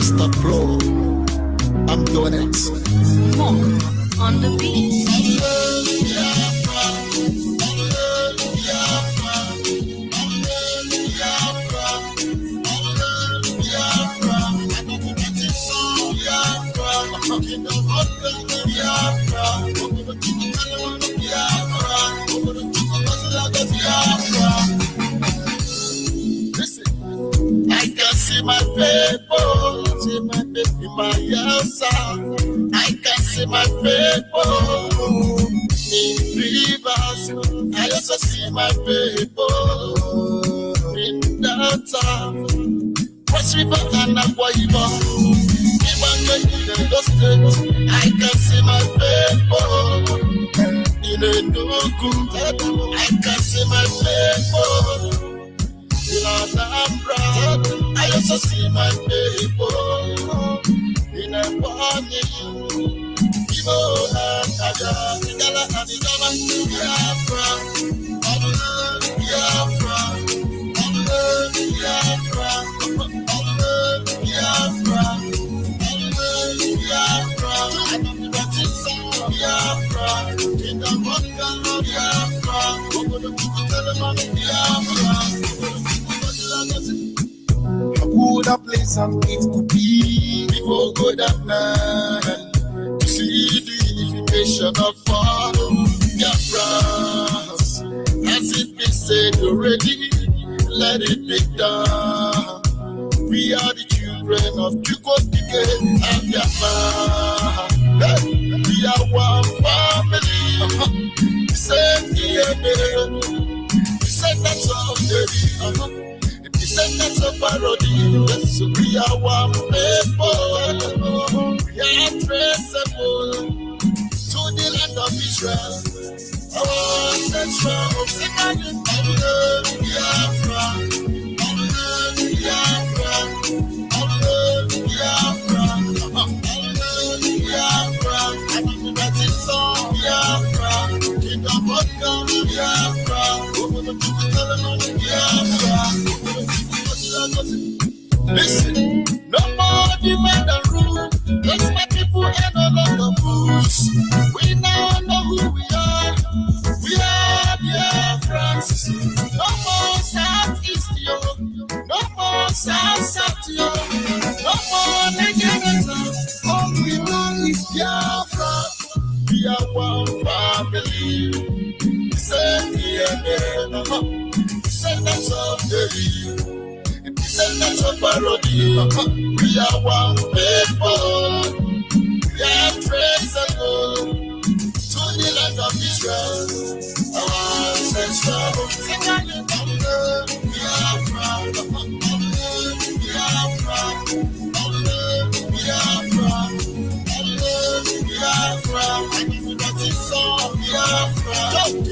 Mr. Pro, I'm doing it. Monk on the beat. I can see my people, see my baby, my answer. I can see my people in rivers. I also see my people in downtown. Cross River and Akwa Ibom. I can see my people in Enugu. I can see my people in Anambra. I also see my people in Ebonyi, Igbo and Ada, Igala and Igala, Biafra, Biafra, Biafra, Biafra, Biafra, Biafra, in the Biafra, what a place and it could be before God and man to see the information of all Biafra. Has it been said already? Let it be done. We are the children of Chukotike and Biafra. We are one family. We said that's all there is. Descendants of parody, yes, we are one people. We are traceable to the land of Israel. Our ancestral second Biafra, Biafra, Biafra, that is all Biafra. In the vodka, Biafra, over the Biafra. Listen, no more demand and rule. Let's my people and no longer fools. We now know who we are. We are Biafrans. No more Southeast, yo. No more South, yo. No more Nigeria. All we know is Biafra. We are one family. Say the descendants of the descendants of parody. We are one people. We are traceable to the land of Israel. Our ancestral second Biafra, Biafra, that is all Biafra.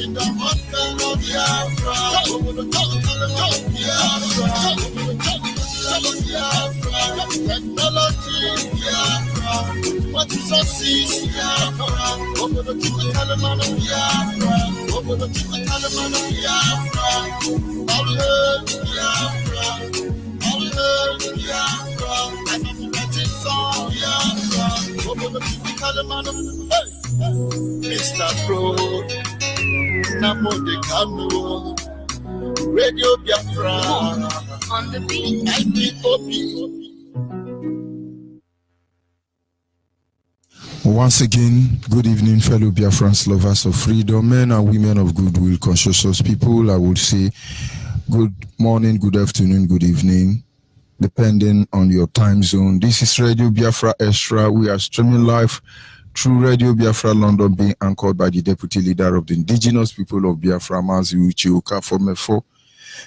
In the mountain of Biafra, technology, Biafra, what is our seas, Biafra, over the Talaman of Biafra, over the Talaman of Biafra, all Biafra, all Biafra, and that is all Biafra, over the Talaman of Mr. Pro, Namo de Cano, Radio Biafra. On the beat. Once again, good evening, fellow Biafrans, lovers of freedom, men and women of goodwill, conscious people. I would say good morning, good afternoon, good evening, depending on your time zone. This is Radio Biafra Extra. We are streaming live through Radio Biafra London, being anchored by the Deputy Leader of the Indigenous People of Biafra, Mazi Uchioka Fomefo.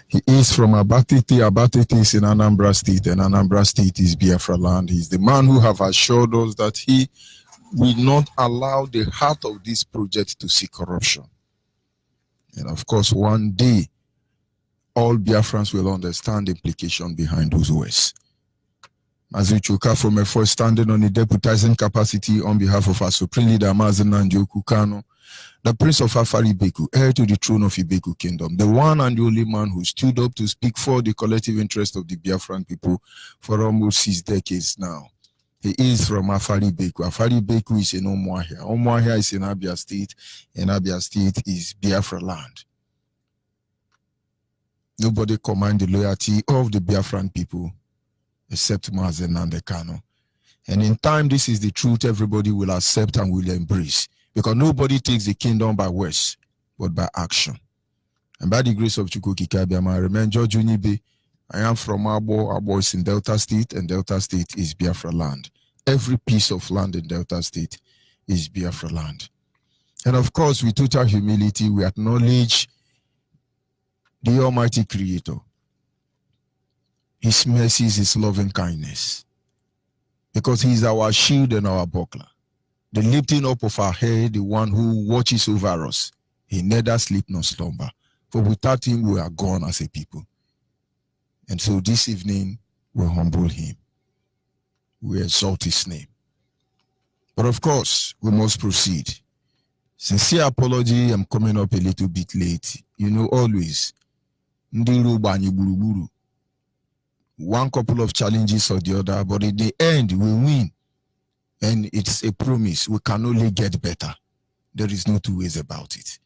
He is from Abatete. Abatete is in Anambra State, and Anambra State is Biafra land. He's the man who have assured us that he will not allow the heart of this project to see corruption. And of course, one day, all Biafrans will understand the implication behind those words. Azuchuka from Efo, standing on the deputizing capacity on behalf of our Supreme Leader Mazen Njoku Kano, the Prince of Afari Beku, heir to the throne of Ibeku Kingdom, the one and the only man who stood up to speak for the collective interest of the Biafran people for almost 6 decades now. He is from Afari Beku. Afari Beku is in Omuahia. Omuahia is in Abia State, and Abia State is Biafra land. Nobody commands the loyalty of the Biafran people except Mazen Nandekano. And in time, this is the truth everybody will accept and will embrace, because nobody takes the kingdom by words, but by action. And by the grace of Chukwuka Kabiama, I remain George Onyibe. I am from Abo. Abo is in Delta State, and Delta State is Biafra land. Every piece of land in Delta State is Biafra land. And of course, with total humility, we acknowledge the Almighty Creator, His mercies, His loving kindness, because He is our shield and our buckler, the lifting up of our head, the one who watches over us. He neither sleep nor slumber, for without Him we are gone as a people. And so this evening we humble Him, we exalt His name. But of course, we must proceed. Sincere apology, I'm coming up a little bit late. You know, always one couple of challenges or the other, but in the end we win, and it's a promise. We can only get better. There is no two ways about it.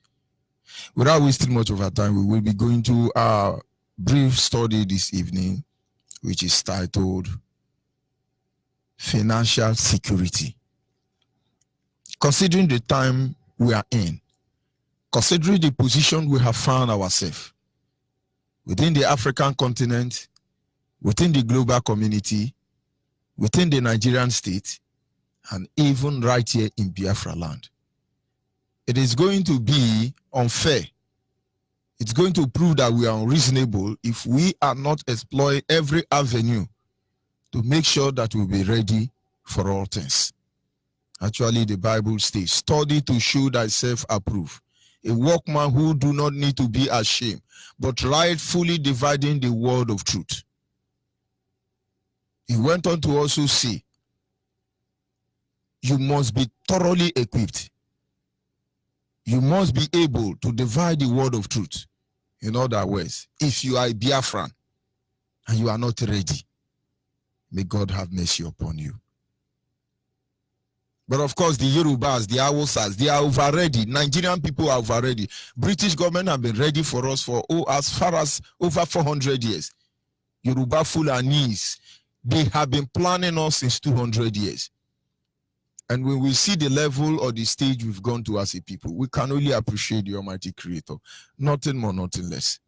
Without wasting much of our time, we will be going to our brief study this evening, which is titled Financial Security. Considering the time we are in, considering the position we have found ourselves within the African continent, within the global community, within the Nigerian state, and even right here in Biafra land, it is going to be unfair. It's going to prove that we are unreasonable if we are not exploring every avenue to make sure that we'll be ready for all things. Actually, the Bible states, study to show thyself approved, a workman who do not need to be ashamed, but rightfully dividing the word of truth. He went on to also say, you must be thoroughly equipped. You must be able to divide the word of truth. In other words, if you are a Biafran and you are not ready, may God have mercy upon you. But of course, the Yorubas, the Hausas, they are over ready. Nigerian people are over ready. British government have been ready for us for as far as over 400 years. Yoruba Fulanis, they have been planning us since 200 years. And when we see the level or the stage we've gone to as a people, we can only appreciate the Almighty Creator. Nothing more, nothing less.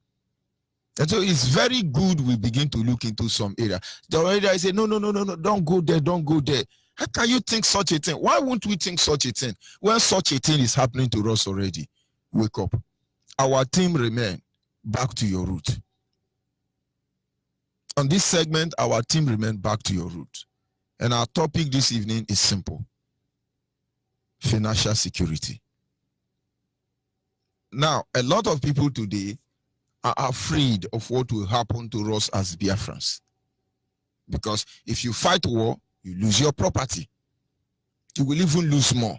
And so it's very good we begin to look into some area. The area I say, no, don't go there, don't go there. How can you think such a thing? Why won't we think such a thing when such a thing is happening to us already? Wake up. Our team remain back to your root. On this segment, our team remain back to your root. And our topic this evening is simple. Financial security. Now, a lot of people today are afraid of what will happen to us as Biafrans. Because if you fight war, you lose your property. You will even lose more.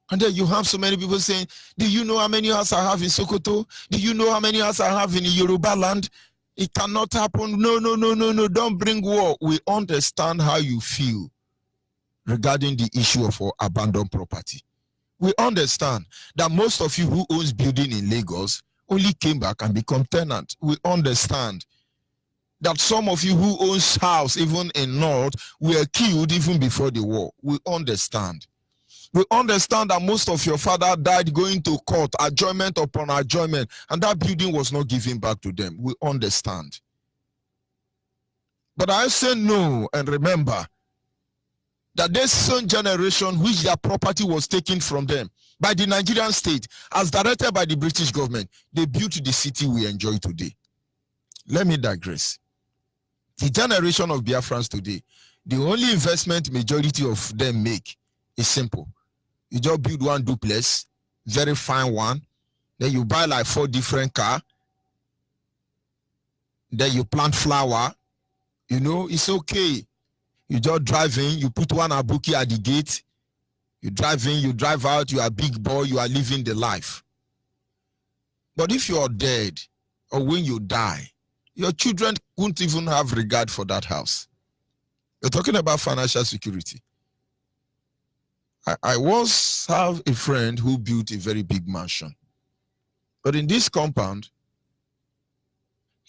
And then you have so many people saying, do you know how many houses I have in Sokoto? Do you know how many houses I have in Yoruba land? It cannot happen. No, don't bring war. We understand how you feel regarding the issue of abandoned property. We understand that most of you who owns building in Lagos only came back and become tenant. We understand that some of you who owns house even in North were killed even before the war. We understand. We understand that most of your father died going to court, adjournment upon adjournment, and that building was not given back to them. We understand. But I say no, and remember that this same generation which their property was taken from them by the Nigerian state, as directed by the British government, they built the city we enjoy today. Let me digress. The generation of Biafrans today, the only investment majority of them make is simple. You just build one duplex, very fine one, then you buy like 4 different cars, then you plant flower, you know, it's okay. You just drive in, you put one abuki at the gate, you drive in, you drive out, you are a big boy, you are living the life. But if you are dead, or when you die, your children won't even have regard for that house. You're talking about financial security. I once have a friend who built a very big mansion. But in this compound,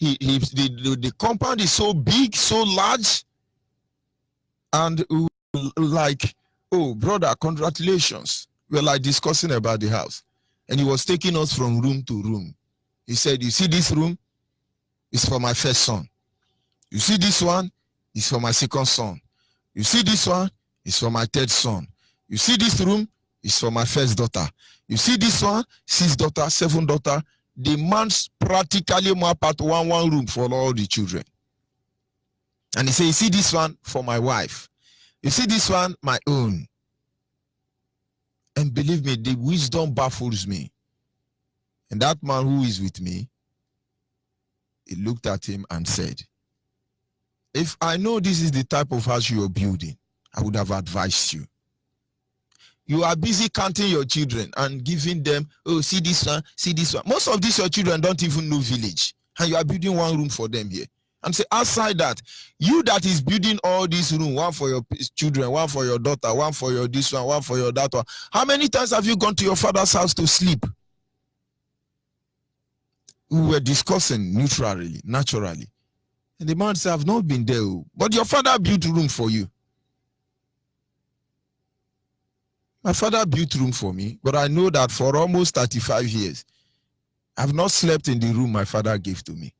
the compound is so big, so large, and like, oh, brother, congratulations. We're like discussing about the house. And he was taking us from room to room. He said, you see this room? It's for my first son. You see this one? It's for my second son. You see this one? It's for my third son. You see this room? It's for my first daughter. You see this one? 6 daughter, 7 daughter. The man's practically map out one room for all the children. And he said, you see this one? For my wife. You see this one? My own. And believe me, the wisdom baffles me. And that man who is with me, he looked at him and said, if I know this is the type of house you are building, I would have advised you. You are busy counting your children and giving them, oh, see this one, see this one. Most of these your children don't even know village. And you are building one room for them here. And say, outside that, you that is building all these rooms, one for your children, one for your daughter, one for your this one for your that one. How many times have you gone to your father's house to sleep? We were discussing naturally. And the man said, I've not been there, but your father built room for you. My father built room for me, but I know that for almost 35 years, I've not slept in the room my father gave to me.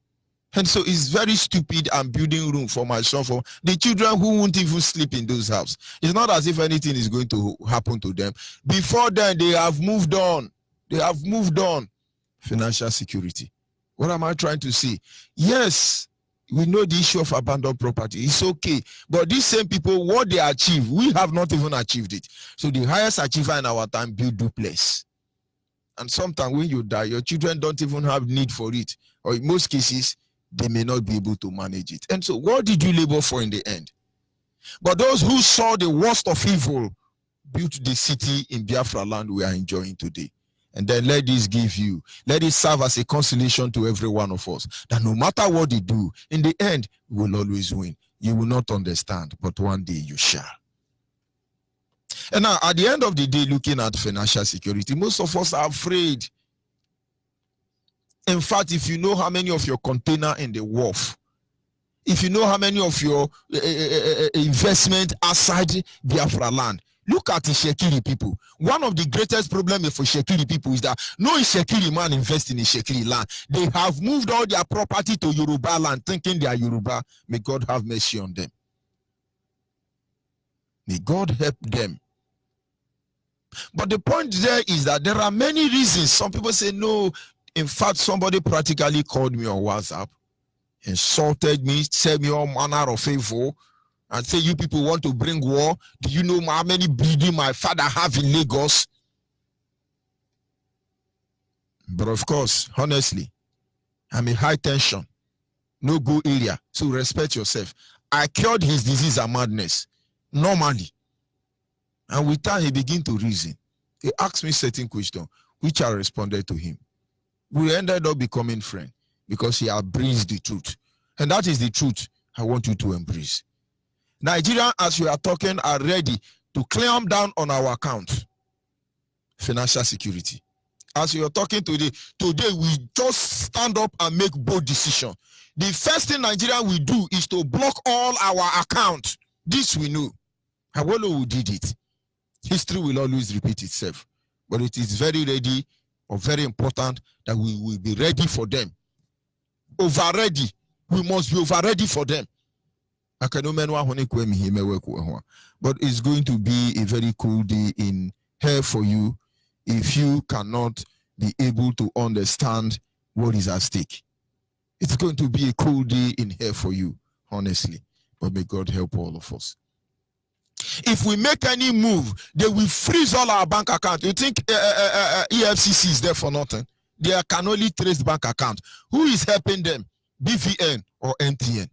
And so it's very stupid I'm building room for my son, for the children who won't even sleep in those houses. It's not as if anything is going to happen to them. Before then, they have moved on. Financial security. What am I trying to say? Yes, we know the issue of abandoned property. It's okay. But these same people, what they achieve, we have not even achieved it. So the highest achiever in our time build duplex. And sometimes when you die, your children don't even have need for it. Or in most cases, they may not be able to manage it. And so what did you labor for in the end? But those who saw the worst of evil built the city in Biafra land we are enjoying today. And then let it serve as a consolation to every one of us, that no matter what they do, in the end, we will always win. You will not understand, but one day you shall. And now, at the end of the day, looking at financial security, most of us are afraid. In fact, if you know how many of your container in the wharf, if you know how many of your investment outside Biafra land, look at the Shekiri people. One of the greatest problems for Shekiri people is that no Shekiri man invests in a Shekiri land. They have moved all their property to Yoruba land, thinking they are Yoruba. May God have mercy on them. May God help them. But the point there is that there are many reasons. Some people say, no, in fact, somebody practically called me on WhatsApp, insulted me, said me all manner of favor, and say, you people want to bring war. Do you know how many bleeding my father have in Lagos? But of course, honestly, I'm in high tension, no go area, so respect yourself. I cured his disease and madness, normally. And with time, he began to reason. He asked me certain questions, which I responded to him. We ended up becoming friends because he embraced the truth. And that is the truth I want you to embrace. Nigeria, as we are talking, are ready to clamp down on our account. Financial security. As we are talking today, we just stand up and make bold decisions. The first thing Nigeria will do is to block all our accounts. This we know. Awolowo who did it. History will always repeat itself. But it is very ready or very important that we will be ready for them. Over ready. We must be over ready for them. But it's going to be a very cool day in here for you if you cannot be able to understand what is at stake. It's going to be a cool day in here for you, honestly. But may God help all of us. If we make any move, they will freeze all our bank accounts. You think EFCC is there for nothing? They can only trace bank account. Who is helping them? BVN or MTN?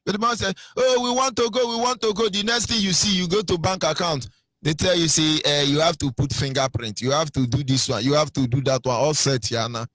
But the man said, oh, we want to go, we want to go. The next thing you see, you go to bank account. They tell you, see, you have to put fingerprint. You have to do this one. You have to do that one. All set, Yana.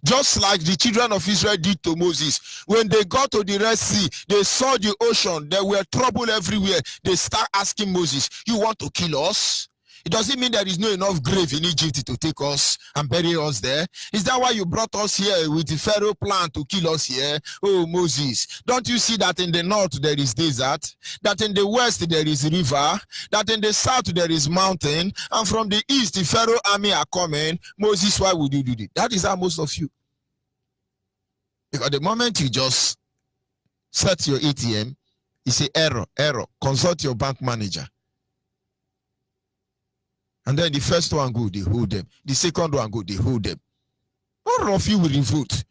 Just like the children of Israel did to Moses. When they got to the Red Sea, they saw the ocean. There were trouble everywhere. They start asking Moses, you want to kill us? It doesn't mean there is no enough grave in Egypt to take us and bury us there. Is that why you brought us here with the Pharaoh plan to kill us here? Oh, Moses, don't you see that in the north there is desert, that in the west there is river, that in the south there is mountain, and from the east the Pharaoh army are coming? Moses, why would you do this? That is how most of you. Because the moment you just set your ATM, you say error, consult your bank manager. And then the first one go, they hold them. The second one go, they hold them. All of you will revolt.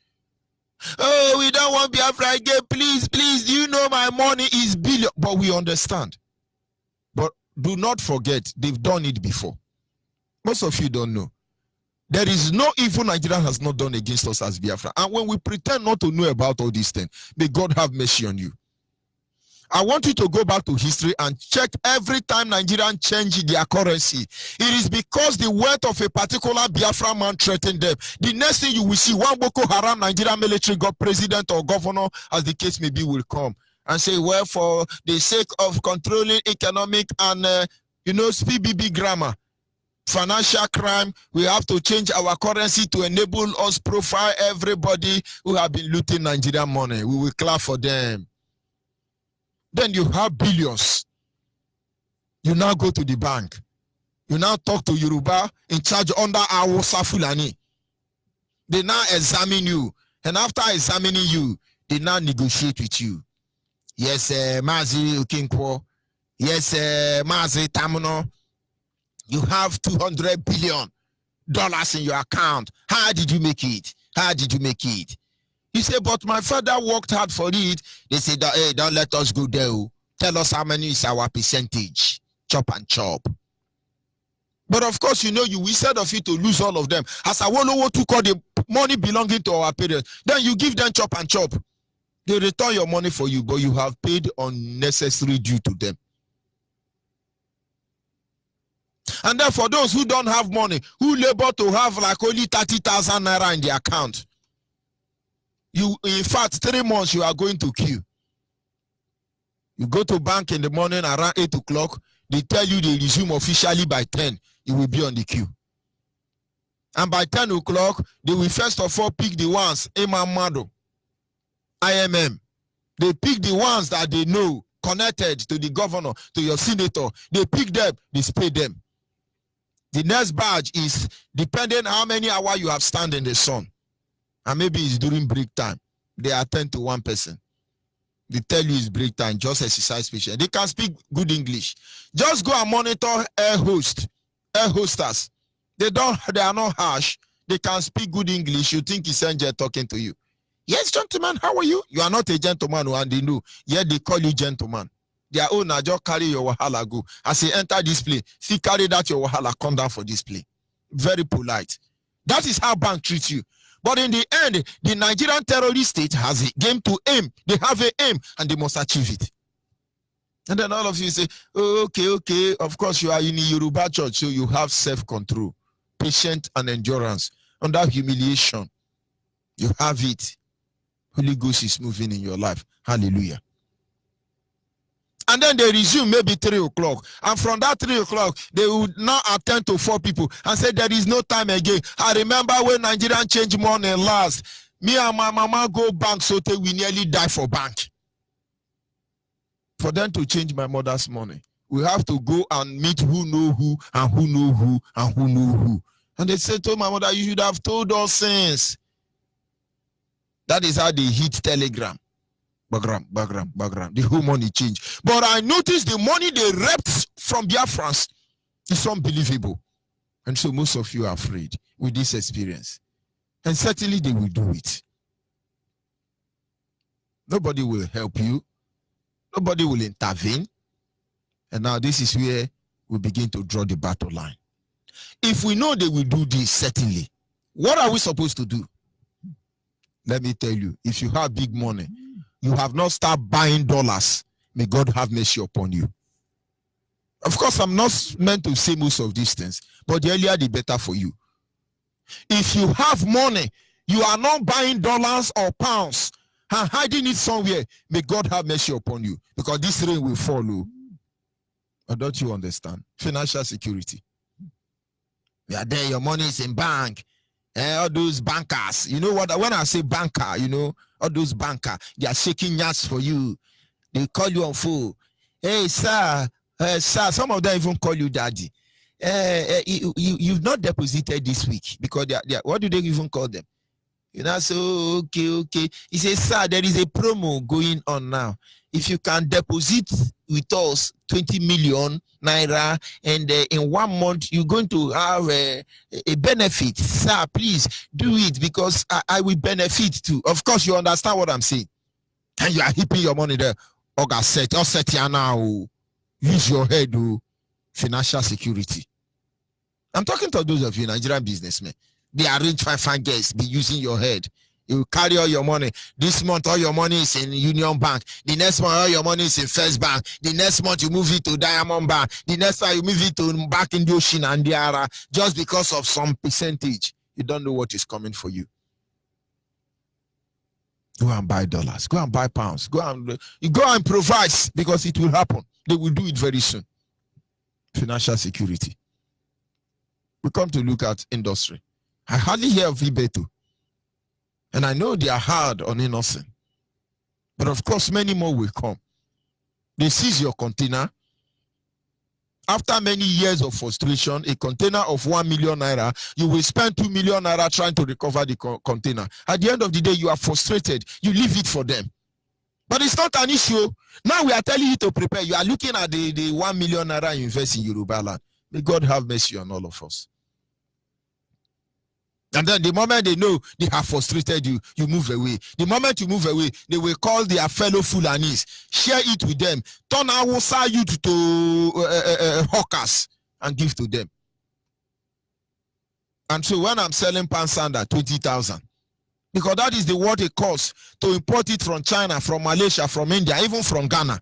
Oh, we don't want Biafra again. Please, please, you know my money is billion. But we understand. But do not forget, they've done it before. Most of you don't know. There is no evil Nigeria has not done against us as Biafra. And when we pretend not to know about all these things, may God have mercy on you. I want you to go back to history and check every time Nigerians change their currency. It is because the wealth of a particular Biafra man threatened them. The next thing you will see, one Boko Haram Nigerian military president or governor, as the case may be, will come and say, well, for the sake of controlling economic and, SPBB grammar, financial crime, we have to change our currency to enable us profile everybody who have been looting Nigerian money. We will clap for them. Then you have billions. You now go to the bank. You now talk to Yoruba in charge under Awusa Fulani. They now examine you. And after examining you, they now negotiate with you. Yes, Mazi Ukinkwo. Yes, Mazi Tamuno. You have $200 billion in your account. How did you make it? How did you make it? You say, but my father worked hard for it. They say, hey, don't let us go there. Tell us how many is our percentage. Chop and chop. But of course, you instead of it to lose all of them, as Awolowo took all the money belonging to our parents, then you give them chop and chop. They return your money for you, but you have paid unnecessary due to them. And then for those who don't have money, who labor to have like only 30,000 naira in the account, in fact, 3 months you are going to queue. You go to bank in the morning around 8 o'clock, they tell you they resume officially by 10, you will be on the queue. And by 10 o'clock, they will first of all pick the ones, Imam Mado, IMM. They pick the ones that they know, connected to the governor, to your senator. They pick them, they pay them. The next badge is depending how many hours you have stand in the sun. And maybe it's during break time. They attend to one person. They tell you it's break time, just exercise patient. They can speak good English. Just go and monitor air hostess. They are not harsh. They can speak good English. You think it's Angel talking to you. Yes, gentlemen, how are you? You are not a gentleman, and they know. Yet they call you gentleman. Their owner just carry your wahala go. As you enter this place, see carry that your wahala, come down for this place. Very polite. That is how bank treats you. But in the end, the Nigerian terrorist state has a game to aim. They have an aim and they must achieve it. And then all of you say, oh, okay. Of course, you are in a Yoruba church, so you have self-control, patience and endurance. Under humiliation, you have it. Holy Ghost is moving in your life. Hallelujah. And then they resume maybe 3 o'clock. And from that 3 o'clock, they would now attend to 4 people and say there is no time again. I remember when Nigerian change money last, me and my mama go bank so we nearly die for bank. For them to change my mother's money, we have to go and meet who know who and who know who and who know who. And they said to my mother, you should have told us since. That is how they hit telegram. Bagram. The whole money changed. But I noticed the money they reaped from Biafrans is unbelievable. And so most of you are afraid with this experience. And certainly they will do it. Nobody will help you. Nobody will intervene. And now this is where we begin to draw the battle line. If we know they will do this, certainly, what are we supposed to do? Let me tell you, if you have big money, you have not started buying dollars, may God have mercy upon you. Of course, I'm not meant to say most of these things, but the earlier the better for you. If you have money, you are not buying dollars or pounds and hiding it somewhere, may God have mercy upon you, because this rain will follow. Or don't you understand? Financial security. You are there, your money is in bank. All those bankers, you know what? When I say banker, you know, all those bankers, they are shaking yachts for you. They call you on phone. Hey, sir, sir. Some of them even call you daddy. You've not deposited this week, because they are, what do they even call them? You know, so okay. He says, sir, there is a promo going on now. If you can deposit with us 20 million naira, and in 1 month you're going to have a benefit, sir, please do it, because I will benefit too. Of course, you understand what I'm saying. And you are heaping your money there. Set here now. Use your head, financial security. I'm talking to those of you Nigerian businessmen. They arrange fine guests. Be using your head. You carry all your money. This month, all your money is in Union Bank. The next month, all your money is in First Bank. The next month, you move it to Diamond Bank. The next time, you move it to back in the ocean and the Ara, just because of some percentage. You don't know what is coming for you. Go and buy dollars. Go and buy pounds. Go and provide, because it will happen. They will do it very soon. Financial security. We come to look at industry. I hardly hear of Ibeto. And I know they are hard on innocent. But of course, many more will come. They seize your container. After many years of frustration, a container of 1 million naira, you will spend 2 million naira trying to recover the container. At the end of the day, you are frustrated. You leave it for them. But it's not an issue. Now we are telling you to prepare. You are looking at the 1 million naira you invest in Yoruba land. May God have mercy on all of us. And then the moment they know they have frustrated you, you move away. The moment you move away, they will call their fellow Fulanis, share it with them, turn our youth to hawkers and give to them. And so when I'm selling pan sand at 20,000, because that is the what it costs to import it from China, from Malaysia, from India, even from Ghana.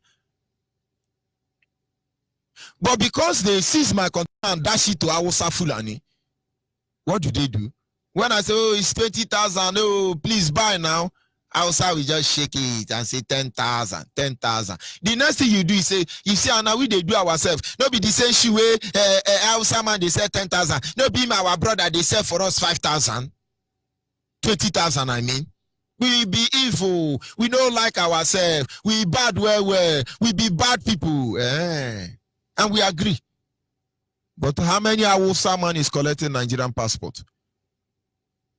But because they seize my container and dash it to Hausa Fulani, what do? When I say, oh, it's 20,000, oh, please buy now, Hausa will just shake it and say 10,000. The next thing you do is say, you see, now we they do ourselves. No be the same shoe way, Hausa man, they sell 10,000. No be our brother, they sell for us 5,000. 20,000, I mean. We be evil. We don't like ourselves. We bad well. We be bad people. And we agree. But how many Hausa man is collecting Nigerian passport?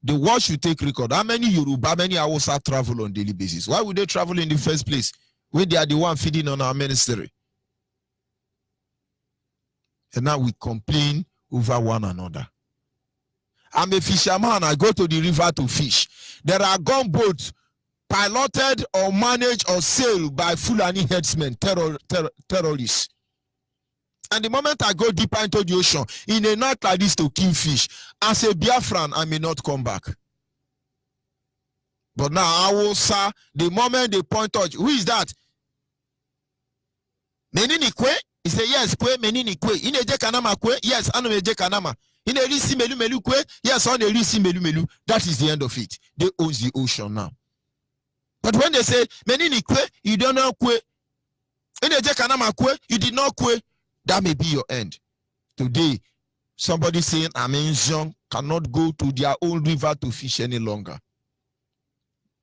The world should take record. How many Yoruba, how many Hausa travel on daily basis? Why would they travel in the first place when they are the one feeding on our ministry? And now we complain over one another. I'm a fisherman. I go to the river to fish. There are gunboats piloted or managed or sailed by Fulani headsmen, terrorists. And the moment I go deeper into the ocean, in a night like this to kill fish, as a Biafran, I may not come back. But now, I will, sir, the moment they point out, who is that? Menini kwe? He said, yes, kwe, menini kwe. Ine je kanama kwe? Yes, anu je kanama. Ine risi melu kwe? Yes, ane risi melu. That is the end of it. They own the ocean now. But when they say, menini kwe, you don't know kwe. Ine je kanama kwe, you did not kwe. That may be your end. Today, somebody saying Amenzion cannot go to their own river to fish any longer.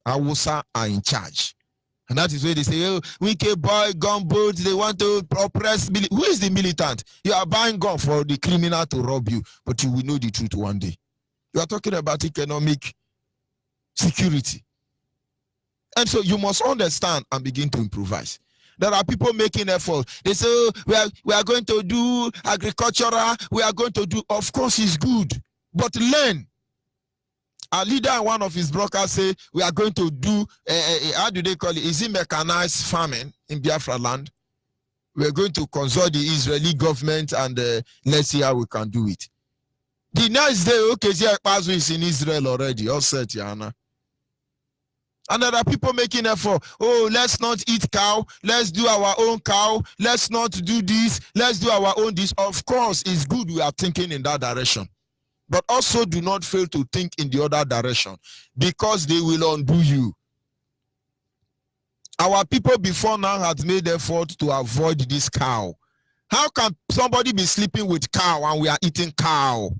Hausa are in charge. And that is where they say, oh, wicked boy, gunboats, they want to oppress. Who is the militant? You are buying gun for the criminal to rob you, but you will know the truth one day. You are talking about economic security. And so you must understand and begin to improvise. There are people making effort. They say, oh, we are going to do agricultural. We are going to do, of course, it's good. But learn. Our leader and one of his brokers say, we are going to do, how do they call it? Is it mechanized farming in Biafra land? We are going to consult the Israeli government and let's see how we can do it. The next day, okay, Pazu is in Israel already. All set, Yana. And there are people making effort. Oh, let's not eat cow. Let's do our own cow. Let's not do this. Let's do our own this. Of course, it's good we are thinking in that direction. But also do not fail to think in the other direction, because they will undo you. Our people before now have made effort to avoid this cow. How can somebody be sleeping with cow and we are eating cow?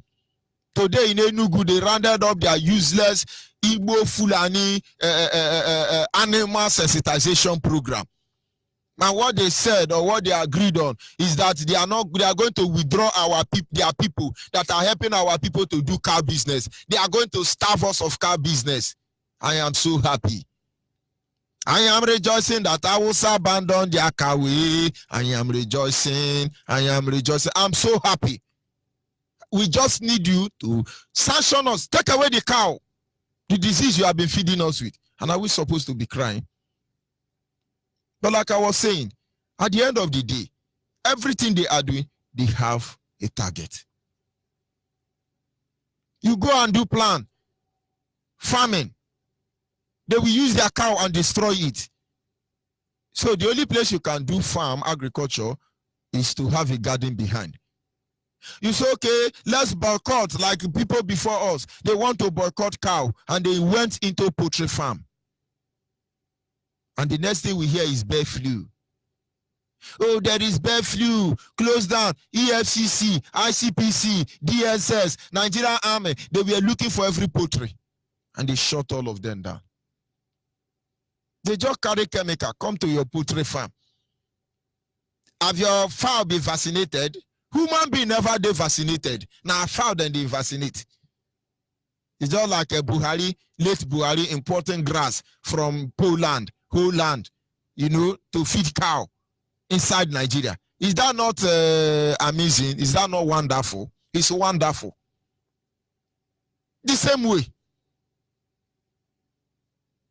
Today in Enugu, they rounded up their useless Igbo Fulani animal sensitization program. And what they said or what they agreed on is that they are going to withdraw their people that are helping our people to do cow business. They are going to starve us of cow business. I am so happy. I am rejoicing that I will abandon their cow. I am rejoicing. I am rejoicing. I'm so happy. We just need you to sanction us. Take away the cow, the disease you have been feeding us with. And are we supposed to be crying? But like I was saying, at the end of the day, everything they are doing, they have a target. You go and do plan, farming. They will use their cow and destroy it. So the only place you can do farm agriculture is to have a garden behind. You say, okay, let's boycott, like people before us. They want to boycott cow, and they went into poultry farm. And the next thing we hear is bird flu. Oh, there is bird flu. Close down. EFCC, ICPC, DSS, Nigerian Army. They were looking for every poultry. And they shot all of them down. They just carry chemical. Come to your poultry farm. Have your fowl been vaccinated? Human being never they vaccinated. Now fowl then they vaccinate. It's just like a Buhari, late Buhari importing grass from Poland, Holland, you know, to feed cow inside Nigeria. Is that not amazing? Is that not wonderful? It's wonderful. The same way.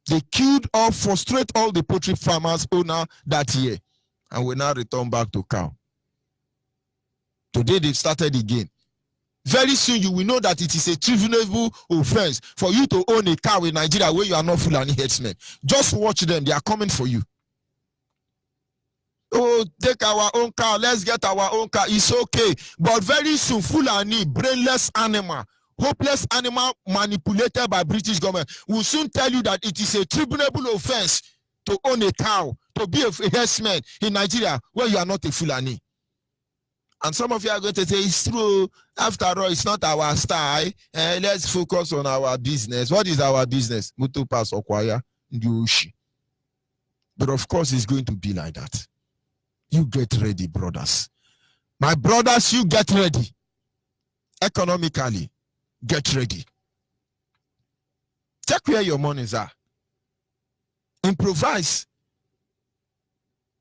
They killed or frustrate all the poultry farmers owner that year, and we now return back to cow. Today they've started again. Very soon you will know that it is a trivial offense for you to own a cow in Nigeria where you are not Fulani headsmen. Just watch them, they are coming for you. Oh, take our own cow, let's get our own cow. It's okay. But very soon, Fulani, brainless animal, hopeless animal manipulated by British government will soon tell you that it is a tribunable offense to own a cow, to be a herdsman in Nigeria where you are not a Fulani. And some of you are going to say, it's true. After all, it's not our style. Let's focus on our business. What is our business? Mutu pass okwaya ndiushi. But of course, it's going to be like that. You get ready, brothers. My brothers, you get ready. Economically, get ready. Check where your monies are. Improvise.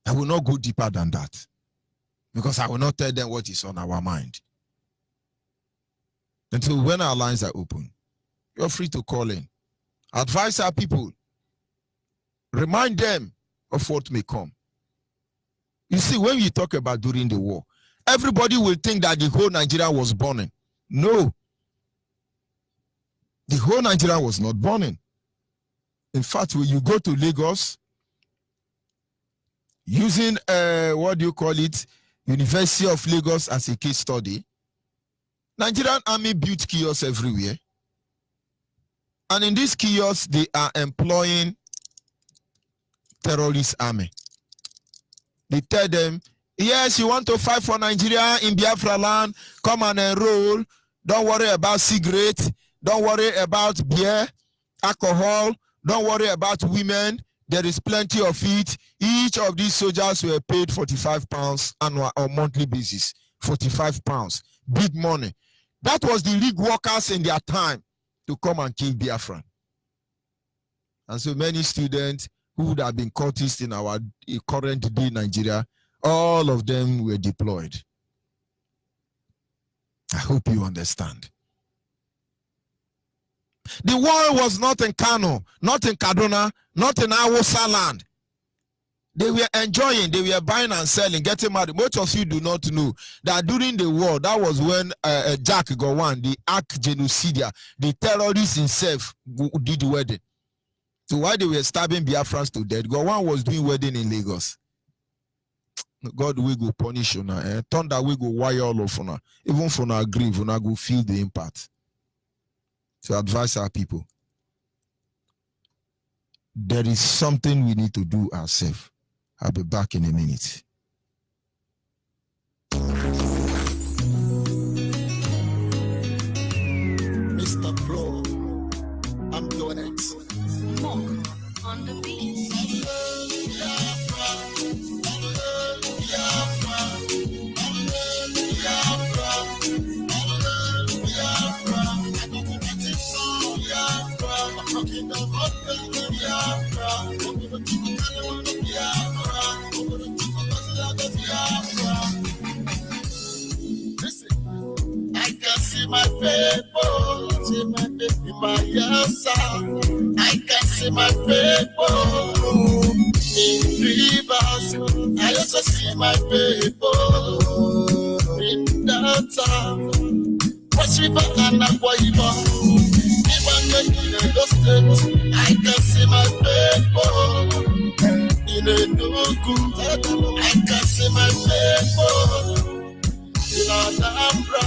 I will not go deeper than that, because I will not tell them what is on our mind. Until when our lines are open, you're free to call in. Advise our people. Remind them of what may come. You see, when you talk about during the war, everybody will think that the whole Nigeria was burning. No. The whole Nigeria was not burning. In fact, when you go to Lagos, using, what do you call it, University of Lagos as a case study, Nigerian Army built kiosks everywhere. And in these kiosks, they are employing terrorist army. They tell them, yes, you want to fight for Nigeria in Biafra land, come and enroll. Don't worry about cigarettes. Don't worry about beer, alcohol. Don't worry about women. There is plenty of it. Each of these soldiers were paid £45 annual or monthly basis. £45. Big money. That was the league workers in their time to come and kill Biafra. And so many students who would have been cultists in our current day Nigeria, all of them were deployed. I hope you understand. The war was not in Kano, not in Kaduna, not in Hausa land. They were enjoying, they were buying and selling, getting married. Most of you do not know that during the war, that was when Jack Gowon, the arch genocidia, the terrorist himself, did the wedding. So while they were stabbing Biafrans to death, God one was doing wedding in Lagos. God will go punish you now. Thunder will go wire all of you. Even for our grief, we go feel the impact. So advise our people. There is something we need to do ourselves. I'll be back in a minute. Mr. Pro, I'm doing it. Monk on the beat. I can see my people, see my baby by your side. I can see my people in rivers. I also see my people in Delta, Cross River and Akwa Ibom. Even in the state, I can see my people in Enugu. I can see my people in Anambra.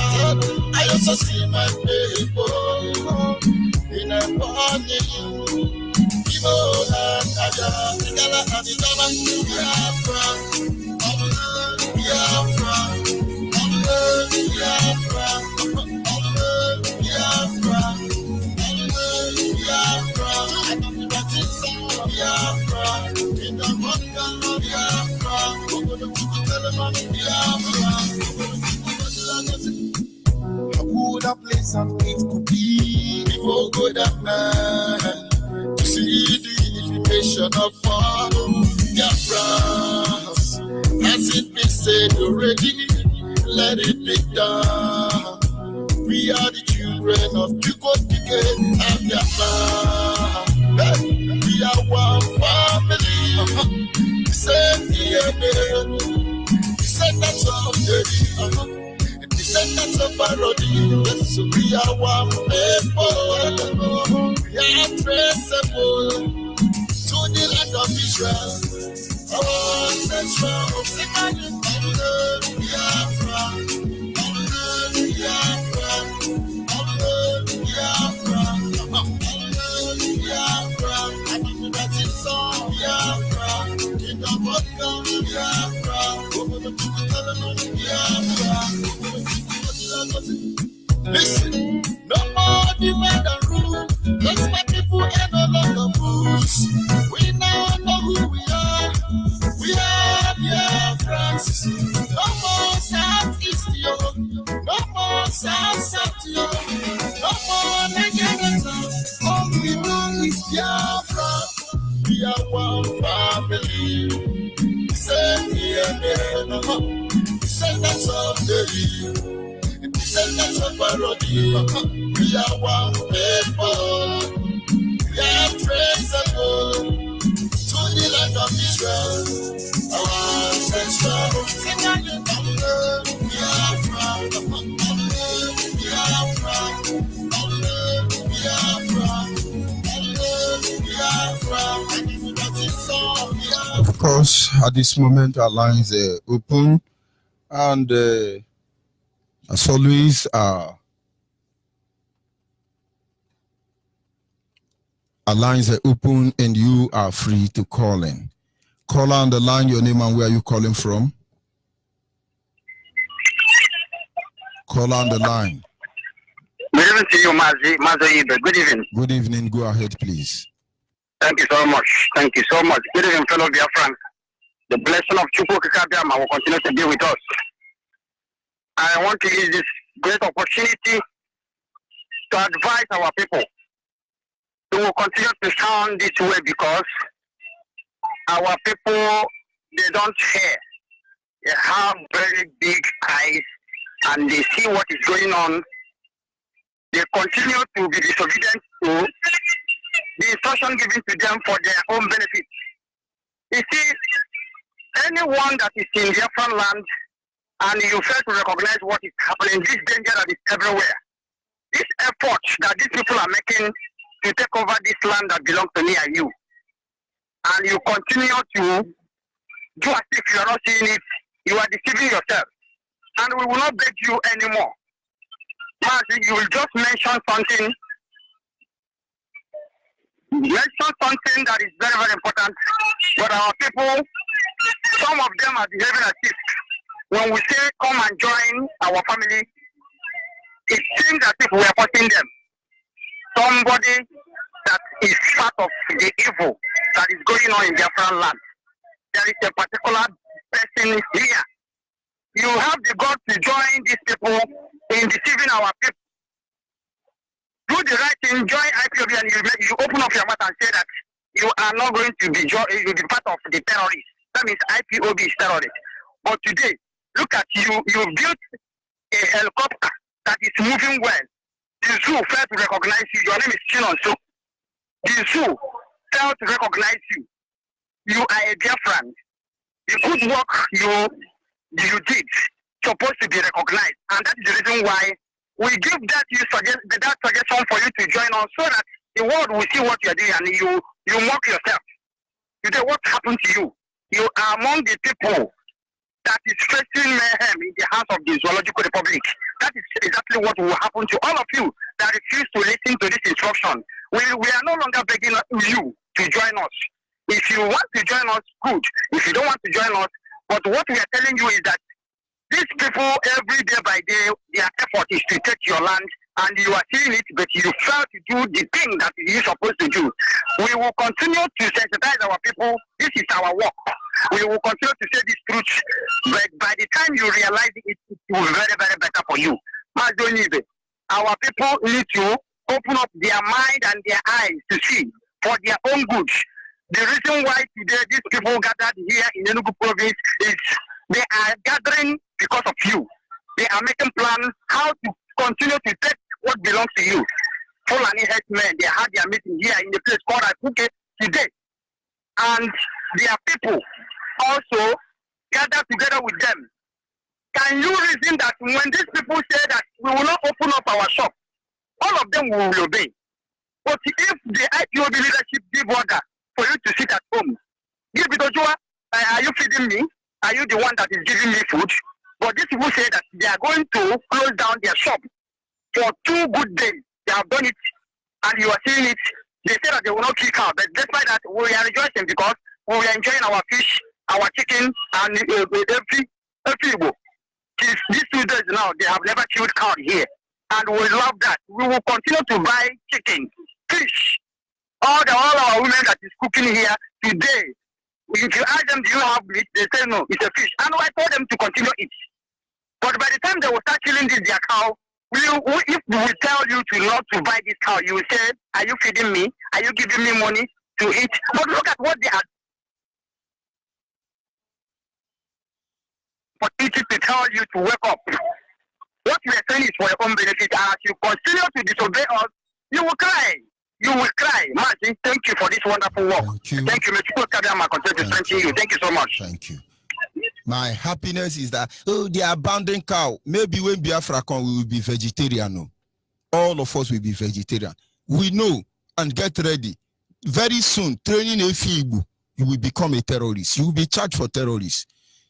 I also see my people in Ebonyi, Igbo and Ada, Igala and Idoma, Biafra, Biafra, Biafra, Biafra, Biafra. I don't be watching some Biafra, in the Vodka, Biafra, over the telephone, Biafra. Would a place and it could be before good and man to see the information of all Biafra. Has it been said already? Let it be done. We are the children of Chukotike and Biafra. We are one family. Same DNA. Descendants of Jerry. Descendants of parody, yes, we are one people. We are traceable to the land of Israel. Our ancestral Biafra, Biafra, Biafra, Biafra, and that is all Biafra. In the vodka, Biafra, over the Biafra. Listen, no more divide and rule. Cause my people ain't no longer fools. We now know who we are. We are Biafrans. No more Southeast, yo. No more South, yo. No more Nigeria. All we know is Biafra. We are one family. Same DNA. Descendants of the descendants of parody. We are one people. We are traceable to the land of Israel. Our ancestral Biafra, Biafra. Of course, at this moment, our lines are open, and as always, our lines are open, and you are free to call in. Caller on the line, your name and where are you calling from? Caller on the line. Good evening to you, Onyibe. Good evening. Good evening. Go ahead, please. Thank you so much. Thank you so much. Good evening, fellow Biafran. The blessing of Chukwukikabiyama will continue to be with us. I want to use this great opportunity to advise our people. We will continue to sound this way because our people, they don't hear. They have very big eyes and they see what is going on. They continue to be disobedient to the instruction given to them for their own benefit. You see, anyone that is in Biafran land and you fail to recognize what is happening, this danger that is everywhere, this effort that these people are making to take over this land that belongs to me and you. And you continue to do as if you are not seeing it, you are deceiving yourself. And we will not beg you anymore. Mazi, you will just mention something that is very, very important. But our people, some of them are behaving as if when we say come and join our family, it seems as if we are forcing them. Somebody that is part of the evil that is going on in Biafra land. There is a particular person here. You have the God to join these people in deceiving our people. Do the right thing, join IPOB, and you open up your mouth and say that you are not going to be part of the terrorists. That means IPOB is terrorist. But today, look at you. You built a helicopter that is moving well. The zoo failed to recognize you. Your name is Chinonso. The zoo failed to recognize you. You are a Biafran. The good work you did supposed to be recognized, and that is the reason why we give that suggestion for you to join us, so that the world will see what you are doing and you mock yourself. Today, what happened to you? You are among the people that is facing mayhem in the hands of the Zoological Republic. That is exactly what will happen to all of you that refuse to listen to this instruction. We are no longer begging you to join us. If you want to join us, good. If you don't want to join us, but what we are telling you is that these people, every day by day, their effort is to take your land, and you are seeing it, but you fail to do the thing that you're supposed to do. We will continue to sensitize our people. This is our work. We will continue to say this truth, but by the time you realize it, it will be very, very better for you. Onyibe, our people need to open up their mind and their eyes to see for their own good. The reason why today these people gathered here in Enugu province is they are gathering because of you. They are making plans how to continue to take what belongs to you. Fulani headsmen, they had their meeting here in the place called Akuke today. And their people also gather together with them. Can you reason that when these people say that we will not open up our shop, all of them will obey? But if the IPOB leadership give order for you to sit at home, give it to are you feeding me? Are you the one that is giving me food? But these people say that they are going to close down their shop for 2 good days. They have done it, and you are seeing it. They say that they will not kick out, but despite that, we are rejoicing because we are enjoying our fish, our chicken, and every Igbo. These 2 days now, they have never killed cow here, and we love that. We will continue to buy chicken, fish, all our women that is cooking here today. If you ask them, do you have meat? They say no, it's a fish. And I told them to continue it. But by the time they will start killing their cow, if we tell you to not to buy this cow, you will say, are you feeding me? Are you giving me money to eat? But look at what they are. For it to tell you to wake up. What we are saying is for your own benefit. And as you continue to disobey us, you will cry. You will cry. Martin, thank you for this wonderful work. Thank you. Thank you. Thank you so much. Thank you. My happiness is that, they are abandoning cow. Maybe when Biafra come, we will be vegetarian. All of us will be vegetarian. We know, and get ready. Very soon, training a Igbo, you will become a terrorist. You will be charged for terrorists.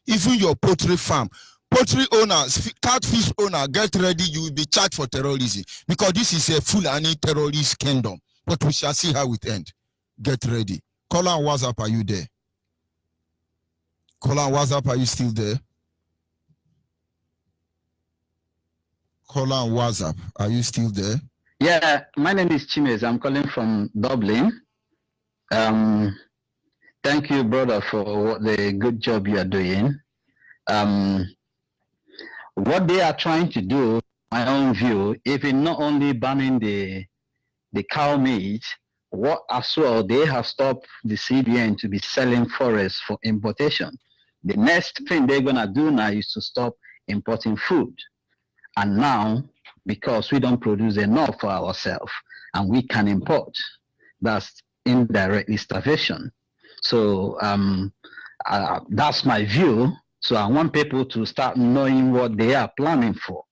Even your poultry farm, poultry owners, catfish owner, get ready, you will be charged for terrorism. Because this is a Fulani terrorist kingdom. But we shall see how it ends. Get ready. Call on WhatsApp, are you there? Call on WhatsApp, are you still there? Call on WhatsApp, are you still there? Yeah, my name is Chimes. I'm calling from Dublin. Thank you, brother, for the good job you are doing. What they are trying to do, my own view, even not only banning the cow meat, what as well, they have stopped the CBN to be selling forests for importation. The next thing they're gonna do now is to stop importing food. And now, because we don't produce enough for ourselves and we can import, that's indirectly starvation. So that's my view. So I want people to start knowing what they are planning for.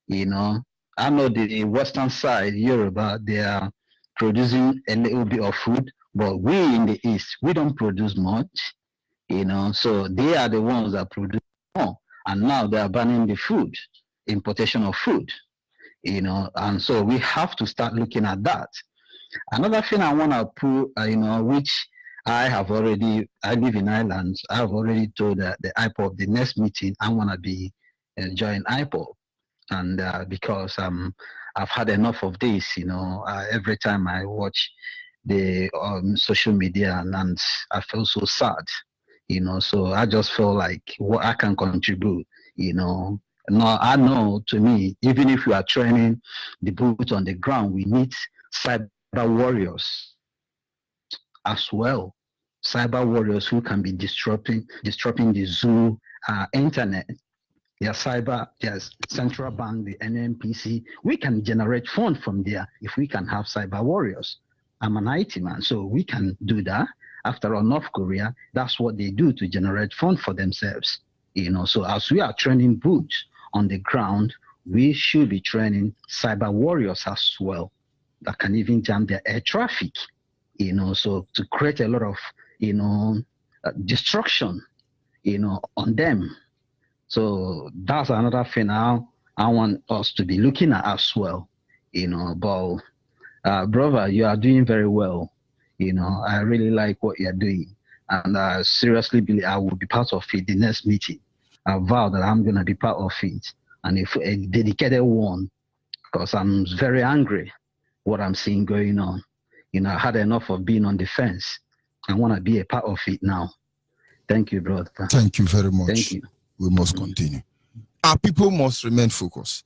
You know, I know the Western side, Yoruba, they are producing a little bit of food, but we in the East, we don't produce much, so they are the ones that produce more. And now they are banning the food, importation of food, and so we have to start looking at that. Another thing I want to put, which I live in Ireland. I have already told the IPOB the next meeting I want to be join IPOB, and because I've had enough of this. Every time I watch the social media and I feel so sad. So I just feel like what I can contribute. Now I know, to me, even if we are training the boots on the ground, we need cyber warriors as well. Cyber warriors who can be disrupting the zoo internet. Their cyber, their central bank, the NNPC. We can generate funds from there if we can have cyber warriors. I'm an IT man, so we can do that. After all, North Korea, that's what they do to generate funds for themselves. So as we are training boots on the ground, we should be training cyber warriors as well that can even jam their air traffic. So to create a lot of destruction on them. So that's another thing I want us to be looking at as well. But brother, you are doing very well. I really like what you're doing, and I seriously believe I will be part of it the next meeting. I vow that I'm gonna be part of it, and if a dedicated one, because I'm very angry what I'm seeing going on. I had enough of being on the fence. I want to be a part of it now. Thank you, brother. Thank you very much. Thank you. We must continue. Our people must remain focused.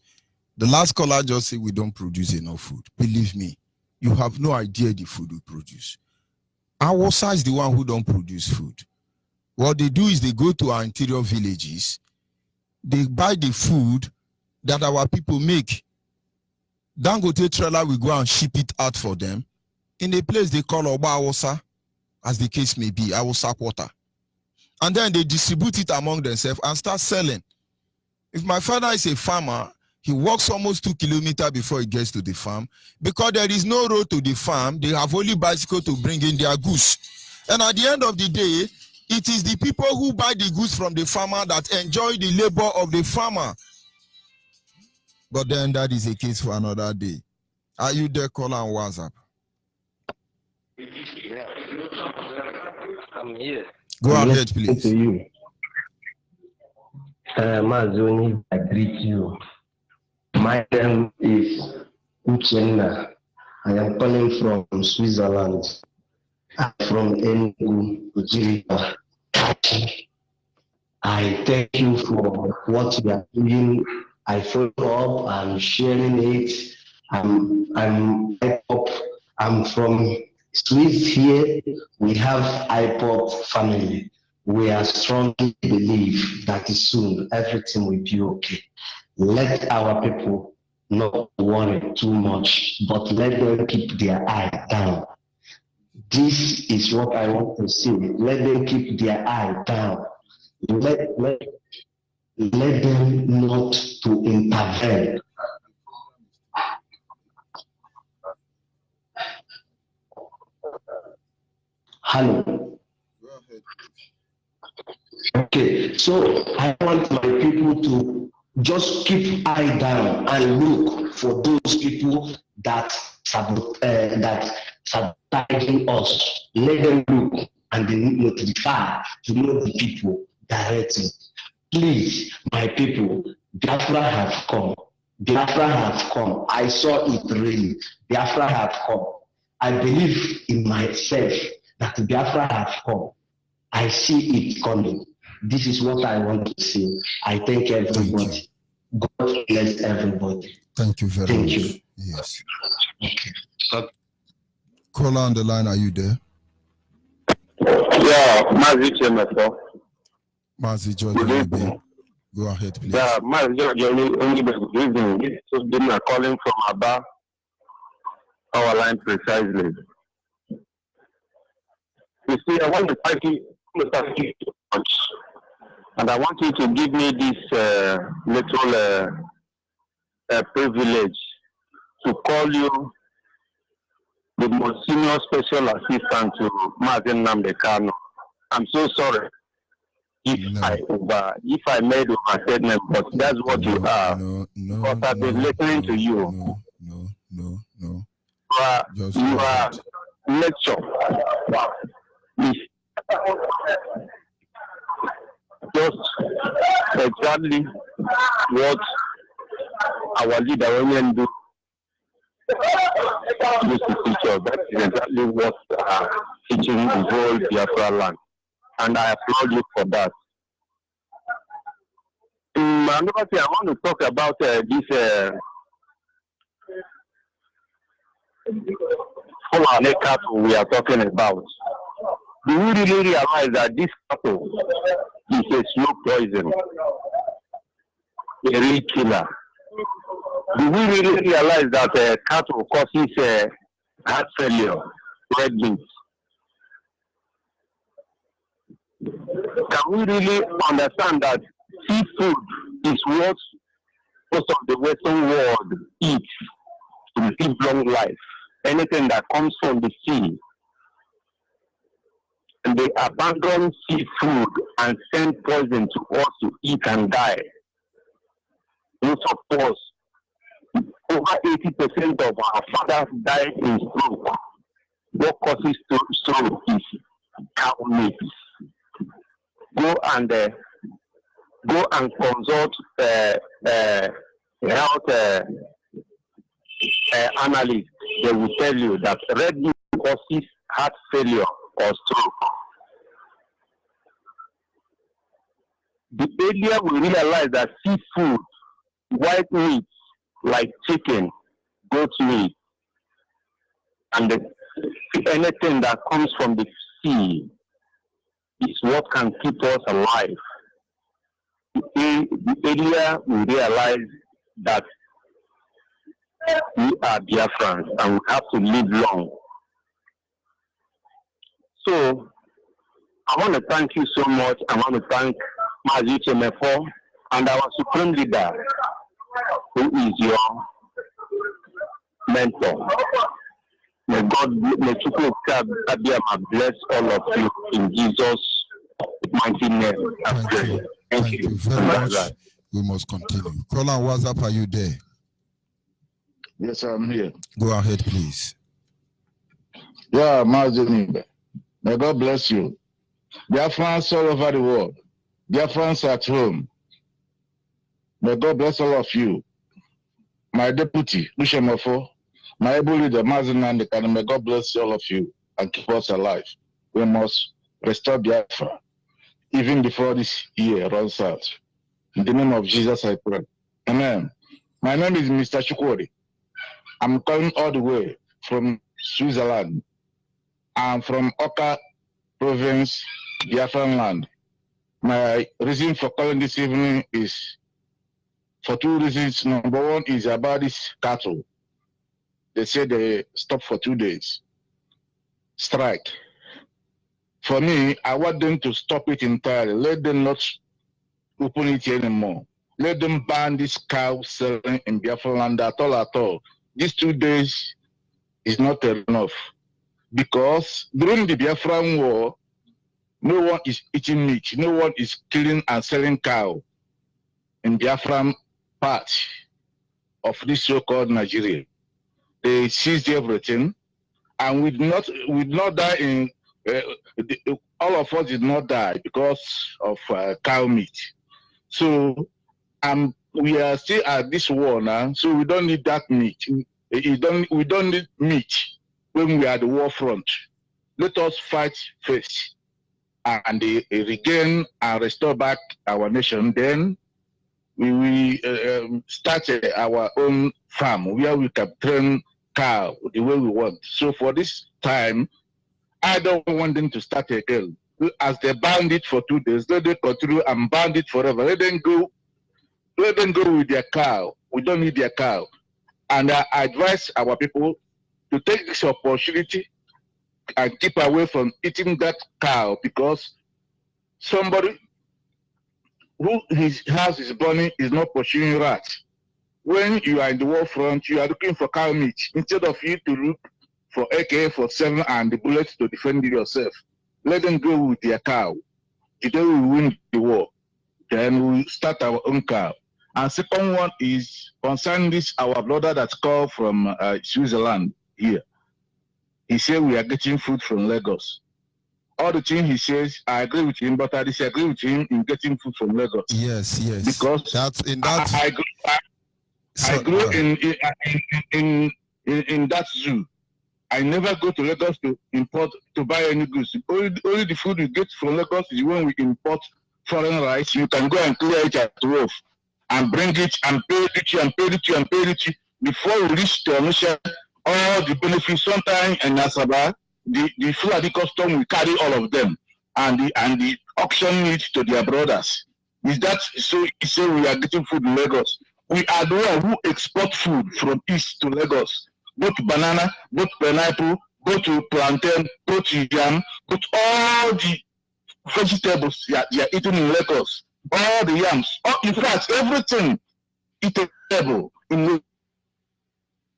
The last caller just said we don't produce enough food. Believe me, you have no idea the food we produce. Our side is the one who don't produce food. What they do is they go to our interior villages, they buy the food that our people make. Dangote trailer will go and ship it out for them in a place they call Oba Awosa, as the case may be, Awosa Quarter. And then they distribute it among themselves and start selling. If my father is a farmer, he walks almost 2 kilometers before he gets to the farm. Because there is no road to the farm, they have only bicycle to bring in their goods. And at the end of the day, it is the people who buy the goods from the farmer that enjoy the labor of the farmer. But then that is a case for another day. Are you there, caller on WhatsApp? Yeah. I'm here. Go ahead, please. To you. Mazoni, I greet you. My name is Uchenna. I am calling from Switzerland. I'm from Enugu, Nigeria. I thank you for what you are doing. I follow up and sharing it. I'm from Swiss here. We have IPOP family. We are strongly believe that soon everything will be okay. Let our people not worry too much, but let them keep their eye down. This is what I want to say. Let them keep their eye down. Let them not to intervene. Hello. Okay, so I want my people to just keep eye down and look for those people that sabotaging us. Let them look and they notify to know the people directly. Please, my people, Biafra have come. Biafra have come. I saw it really. Biafra have come. I believe in myself that Biafra have come. I see it coming. This is what I want to say. I thank everybody. God bless everybody. Thank you very much. You. Yes. Okay. Caller on the line, are you there? Yeah, Mazi Chemefo. Mazi George Onyibe. Go ahead, please. Yeah, Mazi George Onyibe. Good evening. This is Dina calling from Aba. Our line precisely. You see, I want to thank you too much. And I want you to give me this little privilege to call you the most senior special assistant to Mazen Namdekano. I'm so sorry if I made a statement, but that's what you are. But I've been listening to you. No. You are lecture. Just exactly what our leader Onyibe do used to teach us. That is exactly what teaching the whole Biafra land. And I applaud you for that. Another thing I want to talk about this Fulani cattle we are talking about. Do we really realize that this cattle is a slow poison, a real killer? Do we really realize that cattle causes heart failure, red meat? Can we really understand that seafood is what most of the Western world eats to live long life? Anything that comes from the sea, and they abandon seafood and send poison to us to eat and die. Most of us, over 80% of our fathers died in stroke. What causes stroke is cow meat. Go and consult health analysts. They will tell you that red meat causes heart failure or stroke. The earlier we realize that seafood, white meat like chicken, goat meat, and anything that comes from the sea is what can keep us alive. The earlier we realize that we are Biafrans and we have to live long. So I want to thank you so much. I want to thank Mazi Chemefo and our supreme leader, who is your mentor. May God, may Chukwu Abiyama bless all of you in Jesus' mighty name. Thank you very much. We must continue. Colin, what's up? Are you there? Yes, I'm here. Go ahead, please. Yeah, Onyibe. May God bless you. Biafrans all over the world. Biafrans at home. May God bless all of you. My deputy, Lushemofo, my able leader, Mazen Namdekano, may God bless all of you and keep us alive. We must restore Biafra, even before this year runs out. In the name of Jesus, I pray. Amen. My name is Mr. Chukwudi. I'm calling all the way from Switzerland. I'm from Oka province, Biafran land. My reason for calling this evening is for two reasons. Number one is about this cattle. They say they stop for 2 days. Strike. For me, I want them to stop it entirely. Let them not open it anymore. Let them ban this cow selling in Biafran land at all. These 2 days is not enough. Because during the Biafran war, no one is eating meat. No one is killing and selling cow in Biafran part of this so-called Nigeria. They seized everything, and we did not die in. All of us did not die because of cow meat. So, we are still at this war now. So we don't need that meat. We don't need meat when we are at the war front. Let us fight first and regain and restore back our nation. Then we will start our own farm where we can train cow the way we want. So for this time, I don't want them to start again. As they banned it for 2 days, let them continue and ban it forever. Let them go with their cow. We don't need their cow. And I advise our people to take this opportunity and keep away from eating that cow, because somebody who his house is burning is not pursuing rats. When you are in the war front, you are looking for cow meat instead of you to look for AK-47 and the bullets to defend yourself. Let them go with their cow. Today we win the war. Then we start our own cow. And second one is concerning this, our brother that's called from Switzerland here. He said we are getting food from Lagos. All the things he says, I agree with him, but I disagree with him in getting food from Lagos. Yes. Because that's in that. I grew in that zoo. I never go to Lagos to import, to buy any goods. Only the food we get from Lagos is when we import foreign rice. You can go and clear it at Roof and bring it and pay it before we reach to Onitsha. All the benefits sometimes in Asaba, the Fulani custom will carry all of them, and the auction it to their brothers. Is that so? You say we are getting food in Lagos. We are the one who export food from east to Lagos. Both banana, both pineapple, both plantain, both yam, both all the vegetables they are eating in Lagos. All the yams, in fact, everything eatable in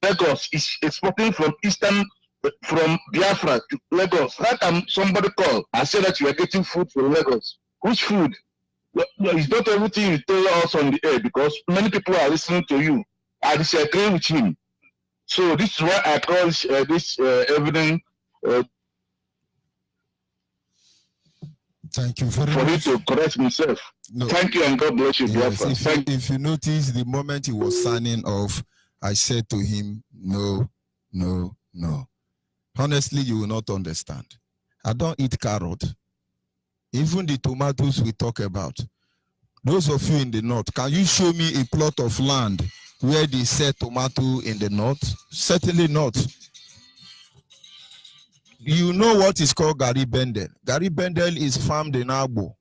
Lagos is exporting from Biafra to Lagos. How can somebody call and say that you are getting food from Lagos? Which food? No, it's not everything you tell us on the air, because many people are listening to you. I disagree with him. So this is why I call this evidence. Thank you very for much. me to correct myself. No. Thank you, and God bless you, yes, Biafra. If you notice, the moment he was signing off, I said to him, no. Honestly, you will not understand. I don't eat carrot. Even the tomatoes we talk about. Those of you in the north, can you show me a plot of land where they sell tomato in the north? Certainly not. You know what is called Gari Bendel. Gari Bendel is farmed in Agbo,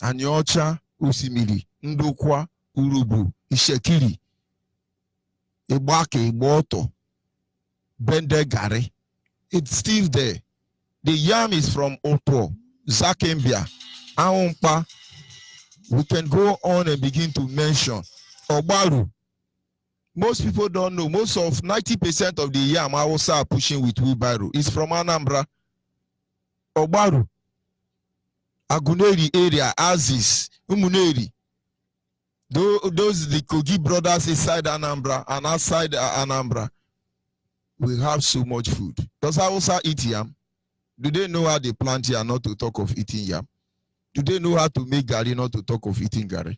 Anyocha, Usimili, Ndukwa, Urubu, Ishekiri, Ibake, Iboto, Bendel Gari. It's still there. The yam is from Opo, Zakembia, Aompa. We can go on and begin to mention Obaru. Most people don't know. Most of 90% of the yam Hausa are pushing with wheelbarrow is from Anambra. Obaru, Aguneri area, Aziz, Umuneri. Those the Kogi brothers inside Anambra and outside Anambra. We have so much food. Does Hausa eat yam? Do they know how they plant yam, not to talk of eating yam? Do they know how to make gari, not to talk of eating gari?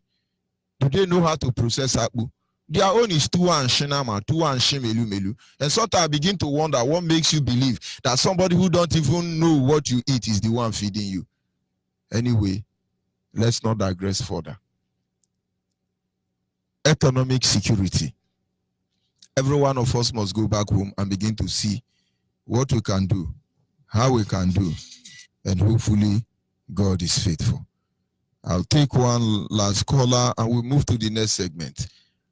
Do they know how to process akpu? Their own is tuwa and shinama, tuwa and shimelu. And sometimes I begin to wonder what makes you believe that somebody who don't even know what you eat is the one feeding you. Anyway, let's not digress further. Economic security. Every one of us must go back home and begin to see what we can do, how we can do, and hopefully God is faithful. I'll take one last caller and we'll move to the next segment.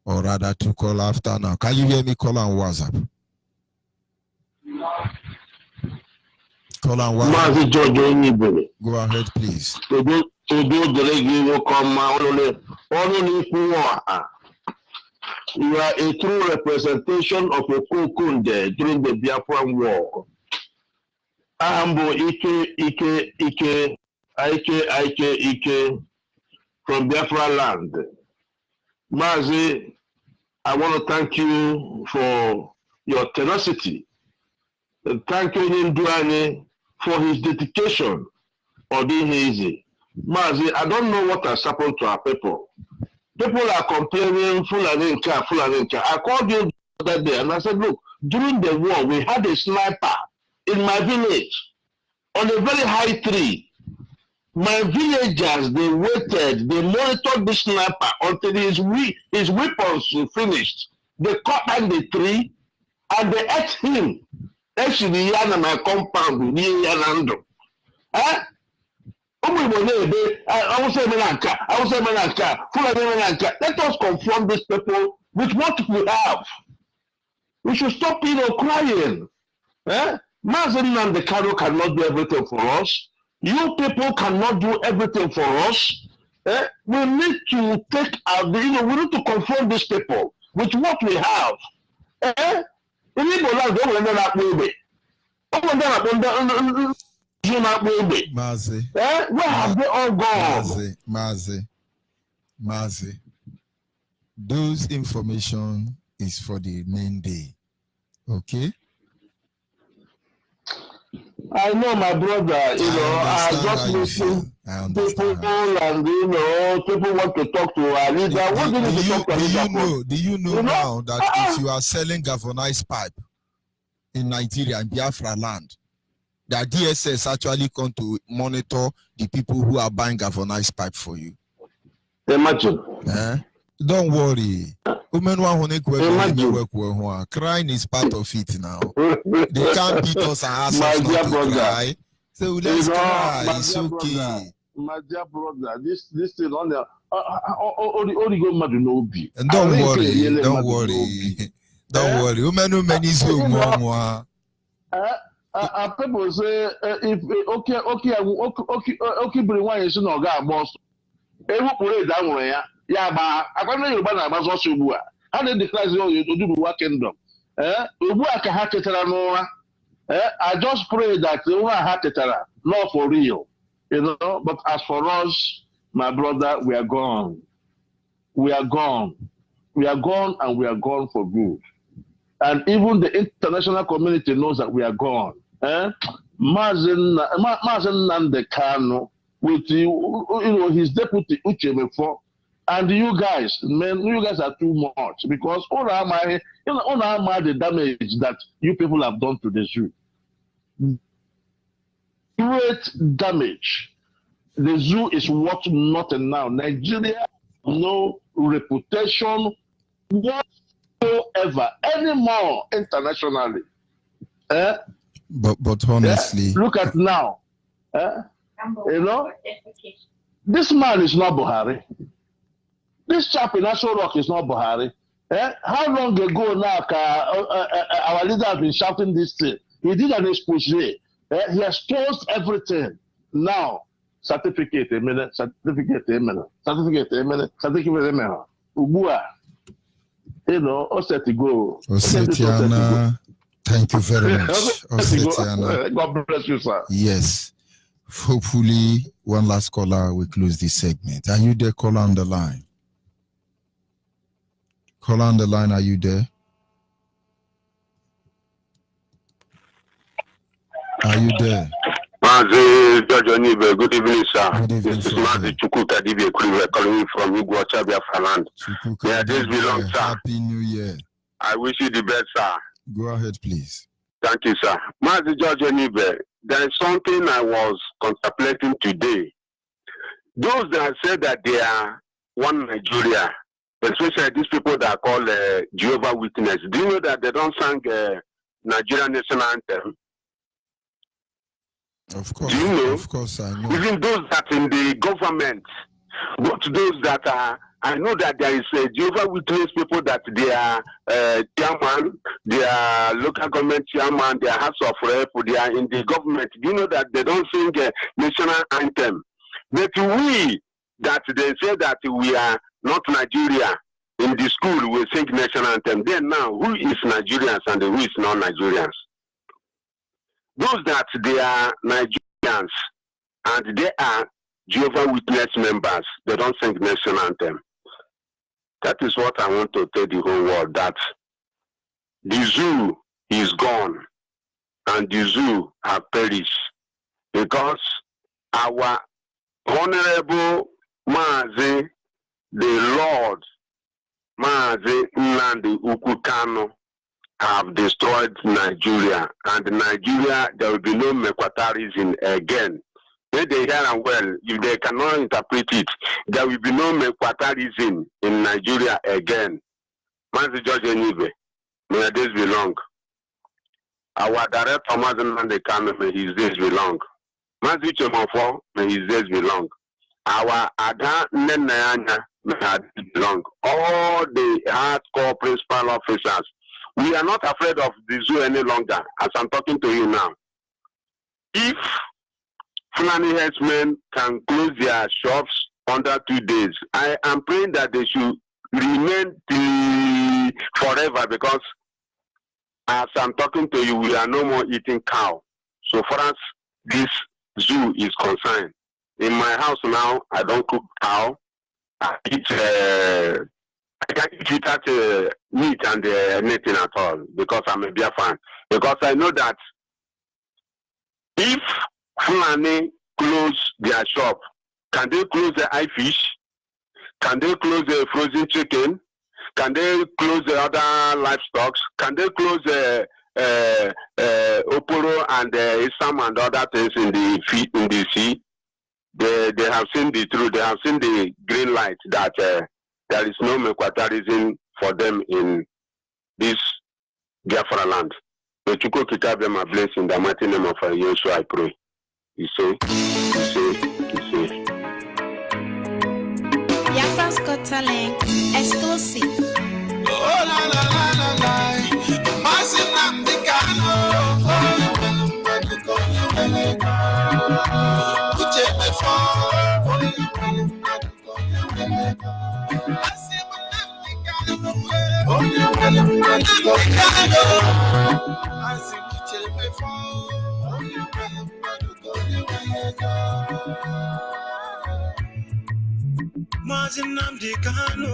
Or rather, to call after now. Can you hear me? Call on WhatsApp. Call on WhatsApp. Go ahead, please. You are a true representation of a Kunkunde during the Biafran War. Ambo Ike from Biafra land. Mazi, I want to thank you for your tenacity. And thank you, Nduane, for his dedication or being easy. Mazi, I don't know what has happened to our people. People are complaining, Fulani. I called you the other day and I said, look, during the war, we had a sniper in my village on a very high tree. My villagers, they waited, they monitored the sniper until his weapons were finished. They cut down the tree and they ate him. Actually, my compound, I will say let us confront these people with what we have. We should stop, crying. Mazin and the Kano cannot do everything for us. You people cannot do everything for us. We need to take out we need to confront these people with what we have. In Igbo land, they will not be. Mazi. Where have they all gone? Mazi. Those information is for the main day. Okay? I know, my brother, I just listen people and, people want to talk to our leader. What do you talk to our leader for? Do you know now that if you are selling galvanized pipe in Nigeria and Biafra land, that DSS actually come to monitor the people who are buying galvanized pipe for you? Imagine. Don't worry. Crying is part of it now. They can't beat us and ask us not to cry. So let's cry. It's okay. Brother, my dear brother, this thing on there. Only go mad no be. And don't worry. Don't worry. Don't worry. People say okay, bring one is no guy boss. Put down ya. Yeah, but I can't remember about Zosubua. How did the class do work kingdom? I just pray that they will have tetara, not for real, But as for us, my brother, we are gone. We are gone. We are gone, and we are gone for good. And even the international community knows that we are gone. Mazen Nandekano with his deputy Uchemefo. And you guys, man, you guys are too much because all our the damage that you people have done to the zoo. Great damage. The zoo is worth nothing now. Nigeria, no reputation whatsoever anymore internationally. But honestly, look at now. This man is not Buhari. This chap in National Rock is not Buhari. How long ago now our leader has been shouting this thing? He did an expose. He has told everything. Now, certificate a minute. Ubua. Oseti go. Osetiana, thank you very much. Osetiana. God bless you, sir. Yes. Hopefully, one last caller will close this segment. Are you there, caller on the line? Caller on the line, are you there? Are you there? Mazi George Onyibe, good evening, sir. Good evening, this is Mazi Chukuka Dibe calling from Iguacha, Biafra land. Yeah, this belongs, sir. Happy New Year. I wish you the best, sir. Go ahead, please. Thank you, sir. Mazi George Onyibe, there is something I was contemplating today. Those that say that they are one Nigeria, especially these people that are called Jehovah's Witness, do you know that they don't sing Nigerian national anthem? Of course. Do you know? Of course, I know. Even those that in the government, but those that are, I know that there is Jehovah's Witness people that they are chairman, they are local government chairman, they are house of rep, they are in the government. Do you know that they don't sing national anthem? But we, that they say that we are not Nigeria, in the school we sing national anthem. Then now, who is Nigerians and who is not Nigerians? Those that they are Nigerians and they are Jehovah's Witness members, they don't sing national anthem. That is what I want to tell the whole world, that the zoo is gone and the zoo have perished because our honorable Mazi, the Lord Mazi Nnamdi Ukukano, have destroyed Nigeria, and Nigeria, there will be no Mekwatarism again. When they hear and well, if they cannot interpret it, there will be no Mekwatarism in Nigeria again. Mazi George Onyibe, may days belong. Our director, Mazi Nnamdi Kanu, may his days belong. Mazi Chemofo, may his days belong. Our Ada Nenayanya, may her days belong. All the hardcore principal officers, we are not afraid of the zoo any longer, as I'm talking to you now. If Fulani herdsmen can close their shops under 2 days, I am praying that they should remain forever, because as I'm talking to you, we are no more eating cow. So far as this zoo is concerned, in my house now, I don't cook cow. I eat, I can't eat without meat and anything at all because I'm a beer fan. Because I know that if Fulani close their shop, can they close the eye fish? Can they close the frozen chicken? Can they close the other livestock? Can they close the oporo and isam and other things in the sea? They have seen the truth. They have seen the green light that there is no mequatarism for them in this Biafra land. So Chuko Kitabe my blessing in the mighty name of Yeshua, I pray. You say. Biafra's Got Talent exclusive. Oh la la la la la, Masin Namdekano. Uche me fall. Mazinamdi Kano,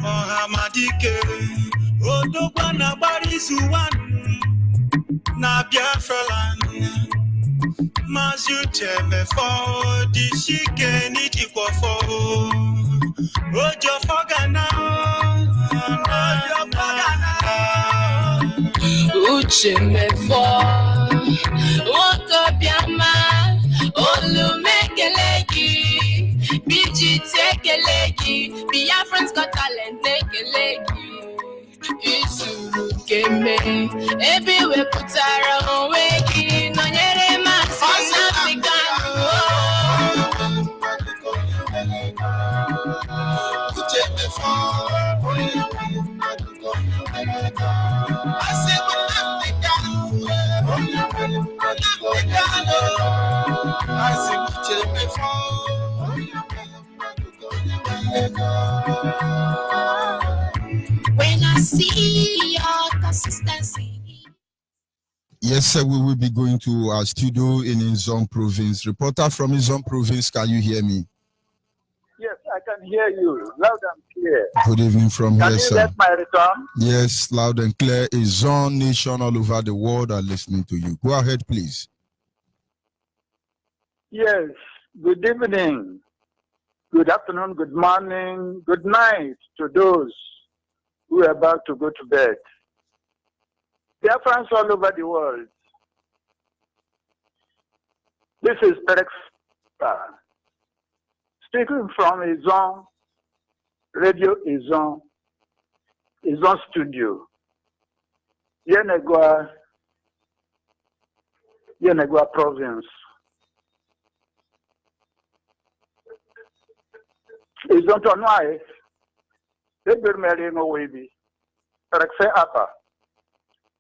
Ohamadike, Odogwana Barisuwan, na Biafra land. Mazuche me for the chicken equal for Ojo Fogana, Uche me for Oko Biama, Olu Mekelegi, BG Tekelegi, Biafra's Got Talent Tekelegi. Isuru Keme, everywhere put our own way, no Yere Max, When I see your consistency. Yes, sir, we will be going to our studio in Inzon province. Reporter from Inzon province, can you hear me? Yes, I can hear you loud and clear. Good evening from Can here, you sir. get my return? Yes, loud and clear. Inzon nation all over the world are listening to you. Go ahead, please. Yes, good evening, good afternoon, good morning, good night to those who are about to go to bed. They are friends all over the world. This is Perex speaking from Izon Radio Izon Studio. Yenegua province. Izon to Noai. They be marrying away. Perexe Abba.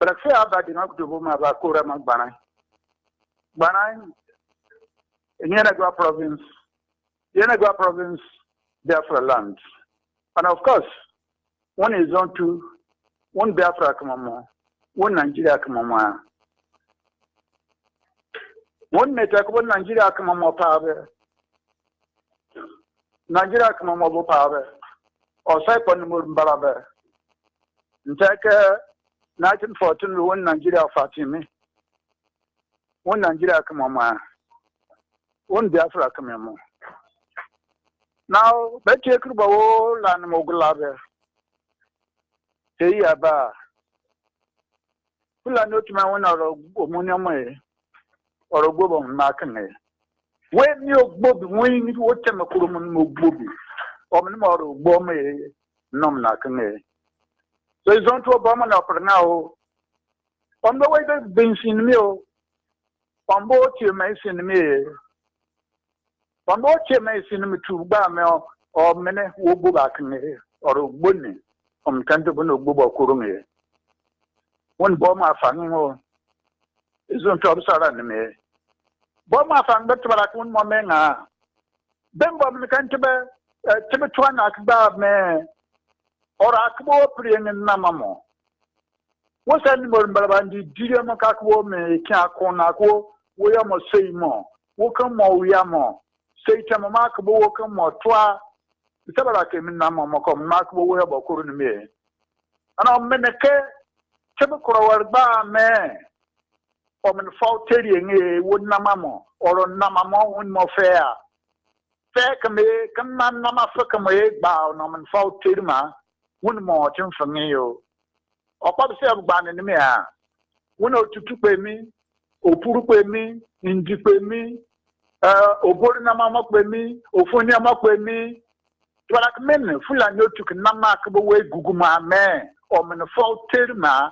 Perexe Abba did not do Makura Magbanai. Banai in Yenegua province. Yenegua province, Biafra land. And of course, one is on to one Biafra Kamamo, one Nigeria Kamama. One metak, one Nigeria Kamamo power. Nigeria Kamamo power. Or Saipon Murmbarabe. In Taka 1914, one Nigeria Fatimi. One Nigeria Kamama. One Biafra Kamamo. Now, Betty Kubo Lan Mogulabe. Say Aba. Who are not my one or Muniame or a Bobo Makane. When you Bobby win, what time a Kuruman Bobby or Moro Bome Nomnakane. So it's on to a bomber upper now. On the way that's been seen me, on board you may send me. From what you may see me to Bamel or many who go back in here or Bunny from Cantabano Bubo Kurumi. One bomber fanning is on top of me. Bomber fan better like one more man. Then Bob Cantabe, Tibetuan Akbar me or Akbo Prian and Namamo. What's any more Barabandi, dear Macako, me can't cornaco, we are more say more. Welcome more, we are more. Say Tamamaka, welcome more, twa. The Tabaraka in Namako, Markable, we have a corner me. And I'll menake, Tabakura bar man. Or in fault telling a wood namamo, or a namamo, one more fair. Fair can be, come man, nama fucking way, bow, no man fault tilma, one more, Tim from you. Or Papa say ban in the mirror. One or two pay me, or puru pay me, indi pay me, or Borinama pay me, or Funiama pay me. To like men, full and no took Namakable way, Guguma man, or man fault tilma.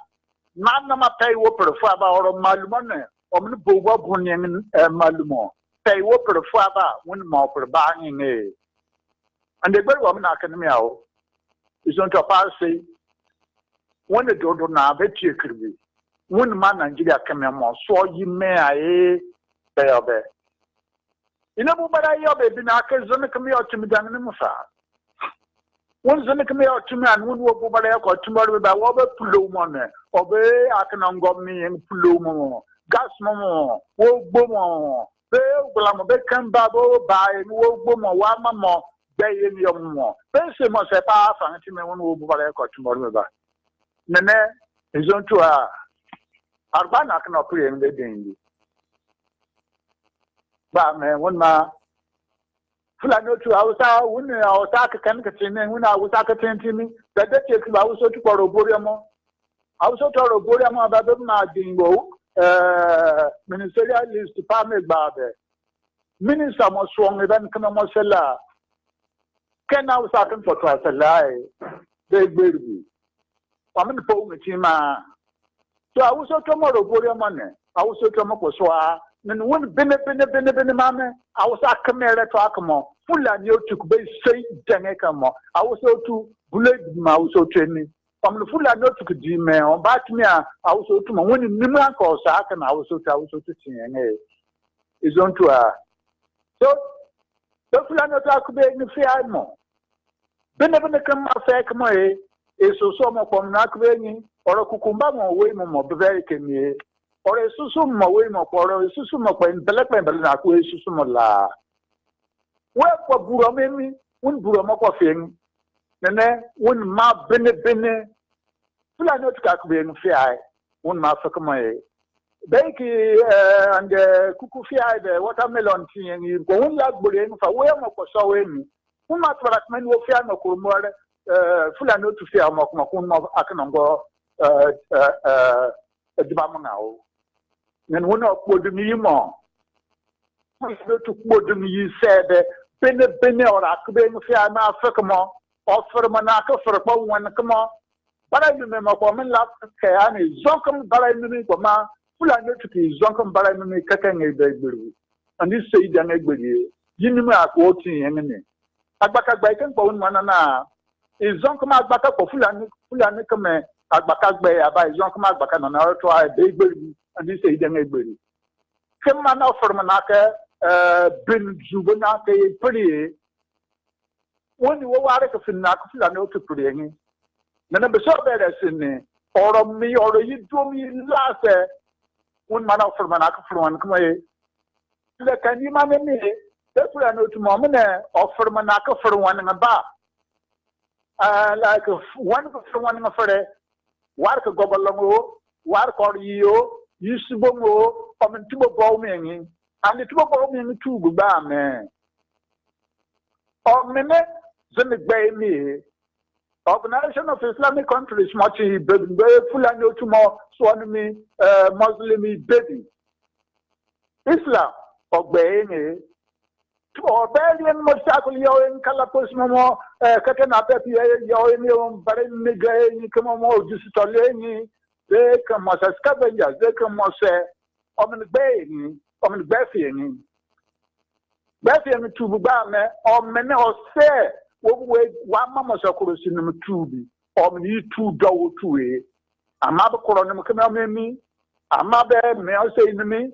Nama pay whopper for or Malumone, or Boba Bunyan Malumo. Pay whopper for one more for banging a. And the very woman I can meow is on top of say. One the door now, bet you could be. One man and Julia come more, so you may I bear. You know, but I have been a cousin come out to me down in the far. One son come out to me and one walk over there got tomorrow with a water pull money. Obey, I can got me and pull more. Gas more, walk boom. Well, I'm a big can babble by and walk boom or one more. Bay in your more. Pension must have half and me one walk over there got tomorrow. Nene is on to a Arbana cannot play in the danger. But man, one ma Fulano to our when our attack can continue when I was attending me, that takes I was so to Boroboriamo. I was so to Boroboriamo about my dingo, ministerial list department barber. Minister more strong than Kanamosella. Can I was talking for twice a lie? They will be. I'm in the phone with him. So I was so tomorrow, money. I was so tomorrow. Then one bene mamma, I was a camera to Akamo, full and you took base say Janekamo. I was so to bullet mouse or training. From the full and not to Gmail, but me, I was so to my winning Nimrak or Sak, and I was so to see. Is on to her. So, the full and not to be in the fair more. Bene come affair come away. Eso somo kwa mnakweni oro kukumbamo we mo bevere kemie oro susu mo we mo oro susu mo kwa intelekwe mbele na ku susu mo la we kwa buro memi un buro mo kwa fen nene un ma bene fula no tuka ku be no fiai un ma fa kama e beki and kuku fiai de watermelon tin yi ko un la gbore no fa we mo ko so we mi un ma twarak men wo fiai mo ko mo Fulano to fear Mokmakun Akanongo Dibamangao. And one of Bodumi more. To Bodumi said, Bene or Akaben Fiama Fakamo, or for Manaka for a bone when come on. But I remember woman love Kayani, Zonkum Baranumi Goma, Fulano to be Zonkum Baranumi Kakan a baby. And this say young Egbody, Jinima quoting enemy. Abaka Bakan Bone Manana. Is Zonkama Baka for Fulani come at Bakagbe, by Zonkama Baka on our trial, baby, and this is young Egbody. Come on now for Manaka, Bin Zubunake, pretty. When you are a Fulano to put in, none of the so bad as in me, or me, or you do me last one man out for Manaka for one come away. Can you manage me? That's what I know to Momina, or for Manaka for one and a bar. Like one for one of a work a gobble, work or you, used to go, come into a bombing, and the two bombing too, goodbye, man. Or minute, then the bay me. Organization of Islamic countries, much very full and no tomorrow, Swanami, Muslim baby. Islam, or bay me. Or Belgian Mosako in Calapos Momo, Catanapa, Yoin, Barin Miguel, Nicomo, Justolini, they come as a scavenger, they come as a on the bay, on the Beffian. Beffian to Bubame, or many or say, one mamma Sakurus in the Tubi, or me 2 dough to it. A mother colonel come me, a mother may I say to me.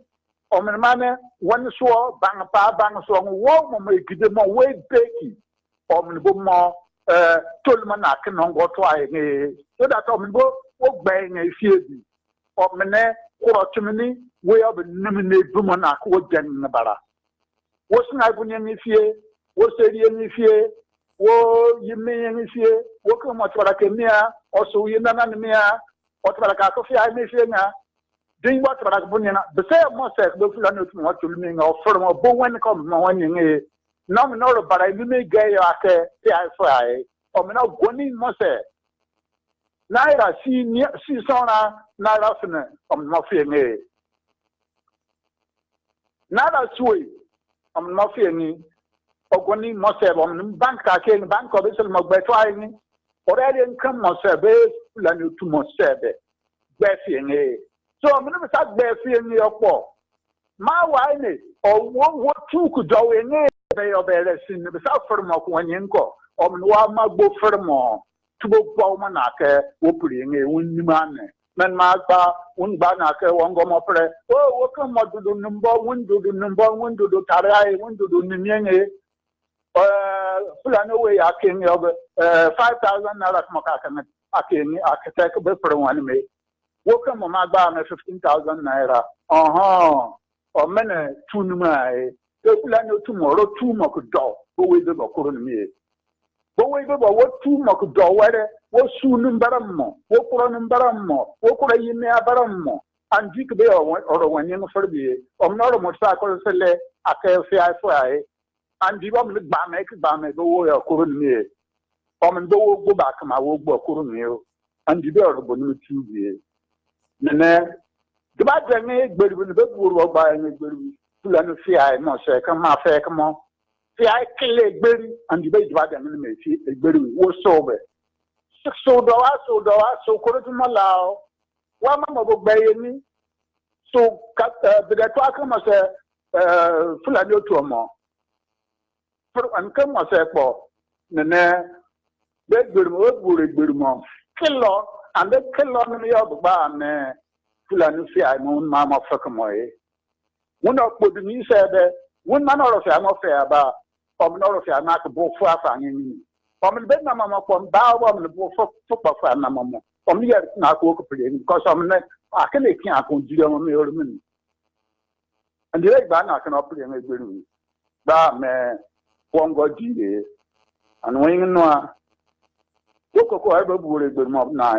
O my man, one swore, bang a pa, bang a song, warm, make it more way baking. O my boom more, Tolmanak and on go try, so that on go, wo bang a few of mene Kurachimini, way of Nimini Bumanak, what Jan Nabara. Wasn't I when you fear? Was there any fear? Wo you may any fear? What come what I can near, also you none near, what I got coffee I may fear now. Doing what I put in the same must have looked what you mean or from a bone come when you no, but I may gay after the fry, or no winning must say. Naira see sona, Naira Fina, Mafia. Naira Sui, Mafia, or winning must have on bank bank of Islam by trying, or I didn't come must have Lanu to must have it. So I'm never start bearing your paw. My wine or what two could do in it. They are better in the South Firm of Wanyanko, or Nwama go furthermore to go Baumanaka, Whooping a windman. Man Martha, Unbanaka, Wangomopre, oh, welcome to the number one to the number one to the Tarai, one to the Ninyang, Fulano way, I came over 5,000 Narak Akin, architect for one may. Welcome on my bar 15,000 naira. Or many 2 numai. Fulano tomorrow 2 mock dog. Go with the Bakurumi. Go with what 2 mock dog, whether what soon baramo, what on baramo, what could I in baramo, and Dick Bay or when you for the or not a motorcycle sele, a KFI, and the one with Bamek, go away or Kurumi. And go back, my work Kurumi, and the bear of Bonnie. Nene, the bad thing but when the book will buy any Fulano Fia, must say, come on, fair, come on. Fia kill a berry and debate what an enemy, a berry was sober. So quarter to Malau. One mamma will buy any. So cut the talker must say, Fulano to a more. And come on, say, Nene, that good work will be more. Kill on. And they kill on me of the barn, Philadelphia, moon, mamma, fuckamoy. One of the new said, one man or of your affair about, or not of your not a bow for hanging. From the bed, mamma, from bow on the football for mamma. From here, not work because I can't do your minute. And the leg banner can operate a good. But man, one got G. And when no. Woko ever would be mob na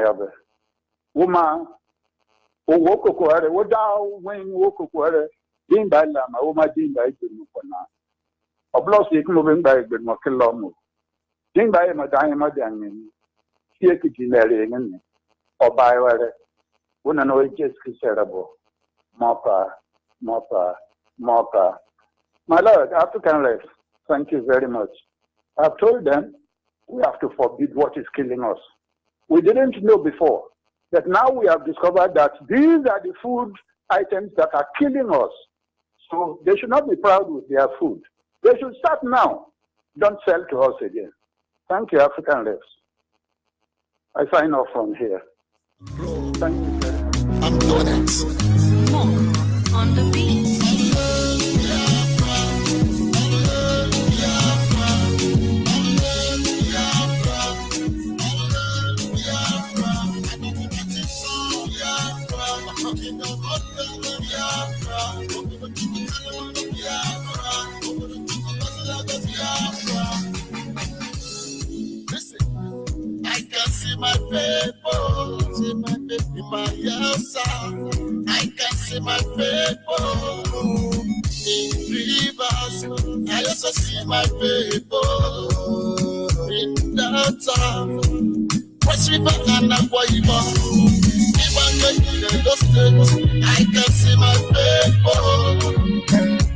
Woman, O Woko, what thou when Woko, Dean by Lama, O my Dean by Mukona. Of loss, you can move in by good Mokilomo. Dean by Madame Daniel, here could you marry or by whether when I know it just considerable. Mopper. My Lord, African life, thank you very much. I've told them. We have to forbid what is killing us. We didn't know before that now we have discovered that these are the food items that are killing us. So they should not be proud with their food. They should start now. Don't sell to us again. Thank you, African Lives. I sign off from here. Thank you very much. I'm doing it. More on the beat. I can see my people, by your side. I can see my people in rivers. I also see my people in downtown. West River and Akwa Ibom. Even in the state, I can see my people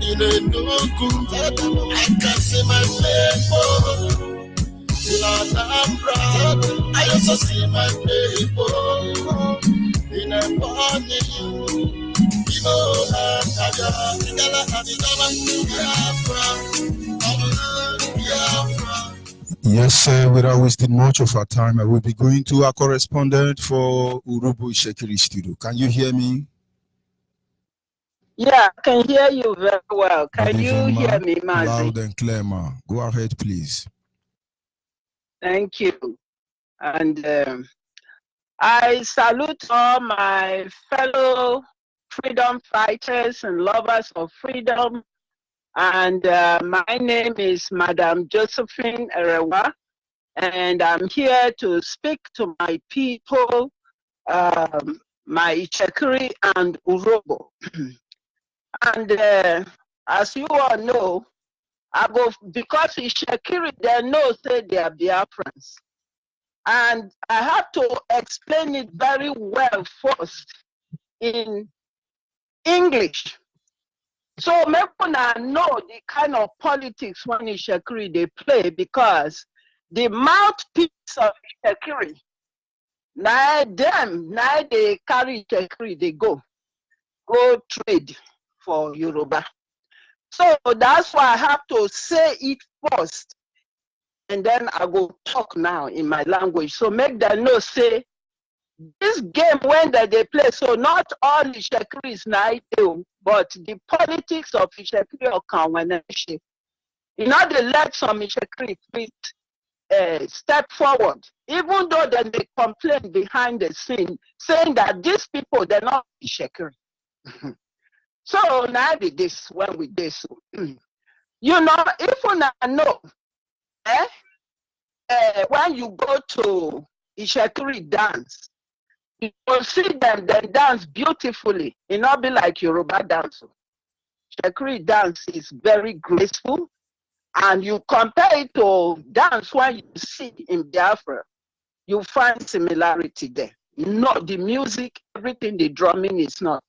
in the Nuku. I can see my people. I also see my people in a morning. Yes, sir. Without wasting much of our time, I will be going to our correspondent for Urubu Shekiri Studio. Can you hear me? Yeah, I can hear you very well. Can you hear me, Mazi? Loud and clear, ma. Go ahead, please. Thank you. And I salute all my fellow freedom fighters and lovers of freedom. And my name is Madam Josephine Erewa, and I'm here to speak to my people, my Ichekiri and Urobo. And as you all know, because Ichekiri, they know say they are Biafrans. And I have to explain it very well first in English. So Mepuna know the kind of politics when Ishekiri they play, because the mouthpiece of Ishekiri, now they carry Ishekiri, they go trade for Yoruba. So that's why I have to say it first, and then I go talk now in my language. So make them know say this game when they play, so not all Ishekiri is naito, but the politics of Ishekiri or Kanwaneshi. You know, they let some Ishekiri step forward, even though they may complain behind the scene, saying that these people, they're not Ishekiri. So now be this when we this. You know, if you know, when you go to Ishekiri dance, you will see them dance beautifully. It not be like Yoruba dance. Ishekiri dance is very graceful, and you compare it to dance when you see in Biafra, you find similarity there. Not the music, everything, the drumming is not.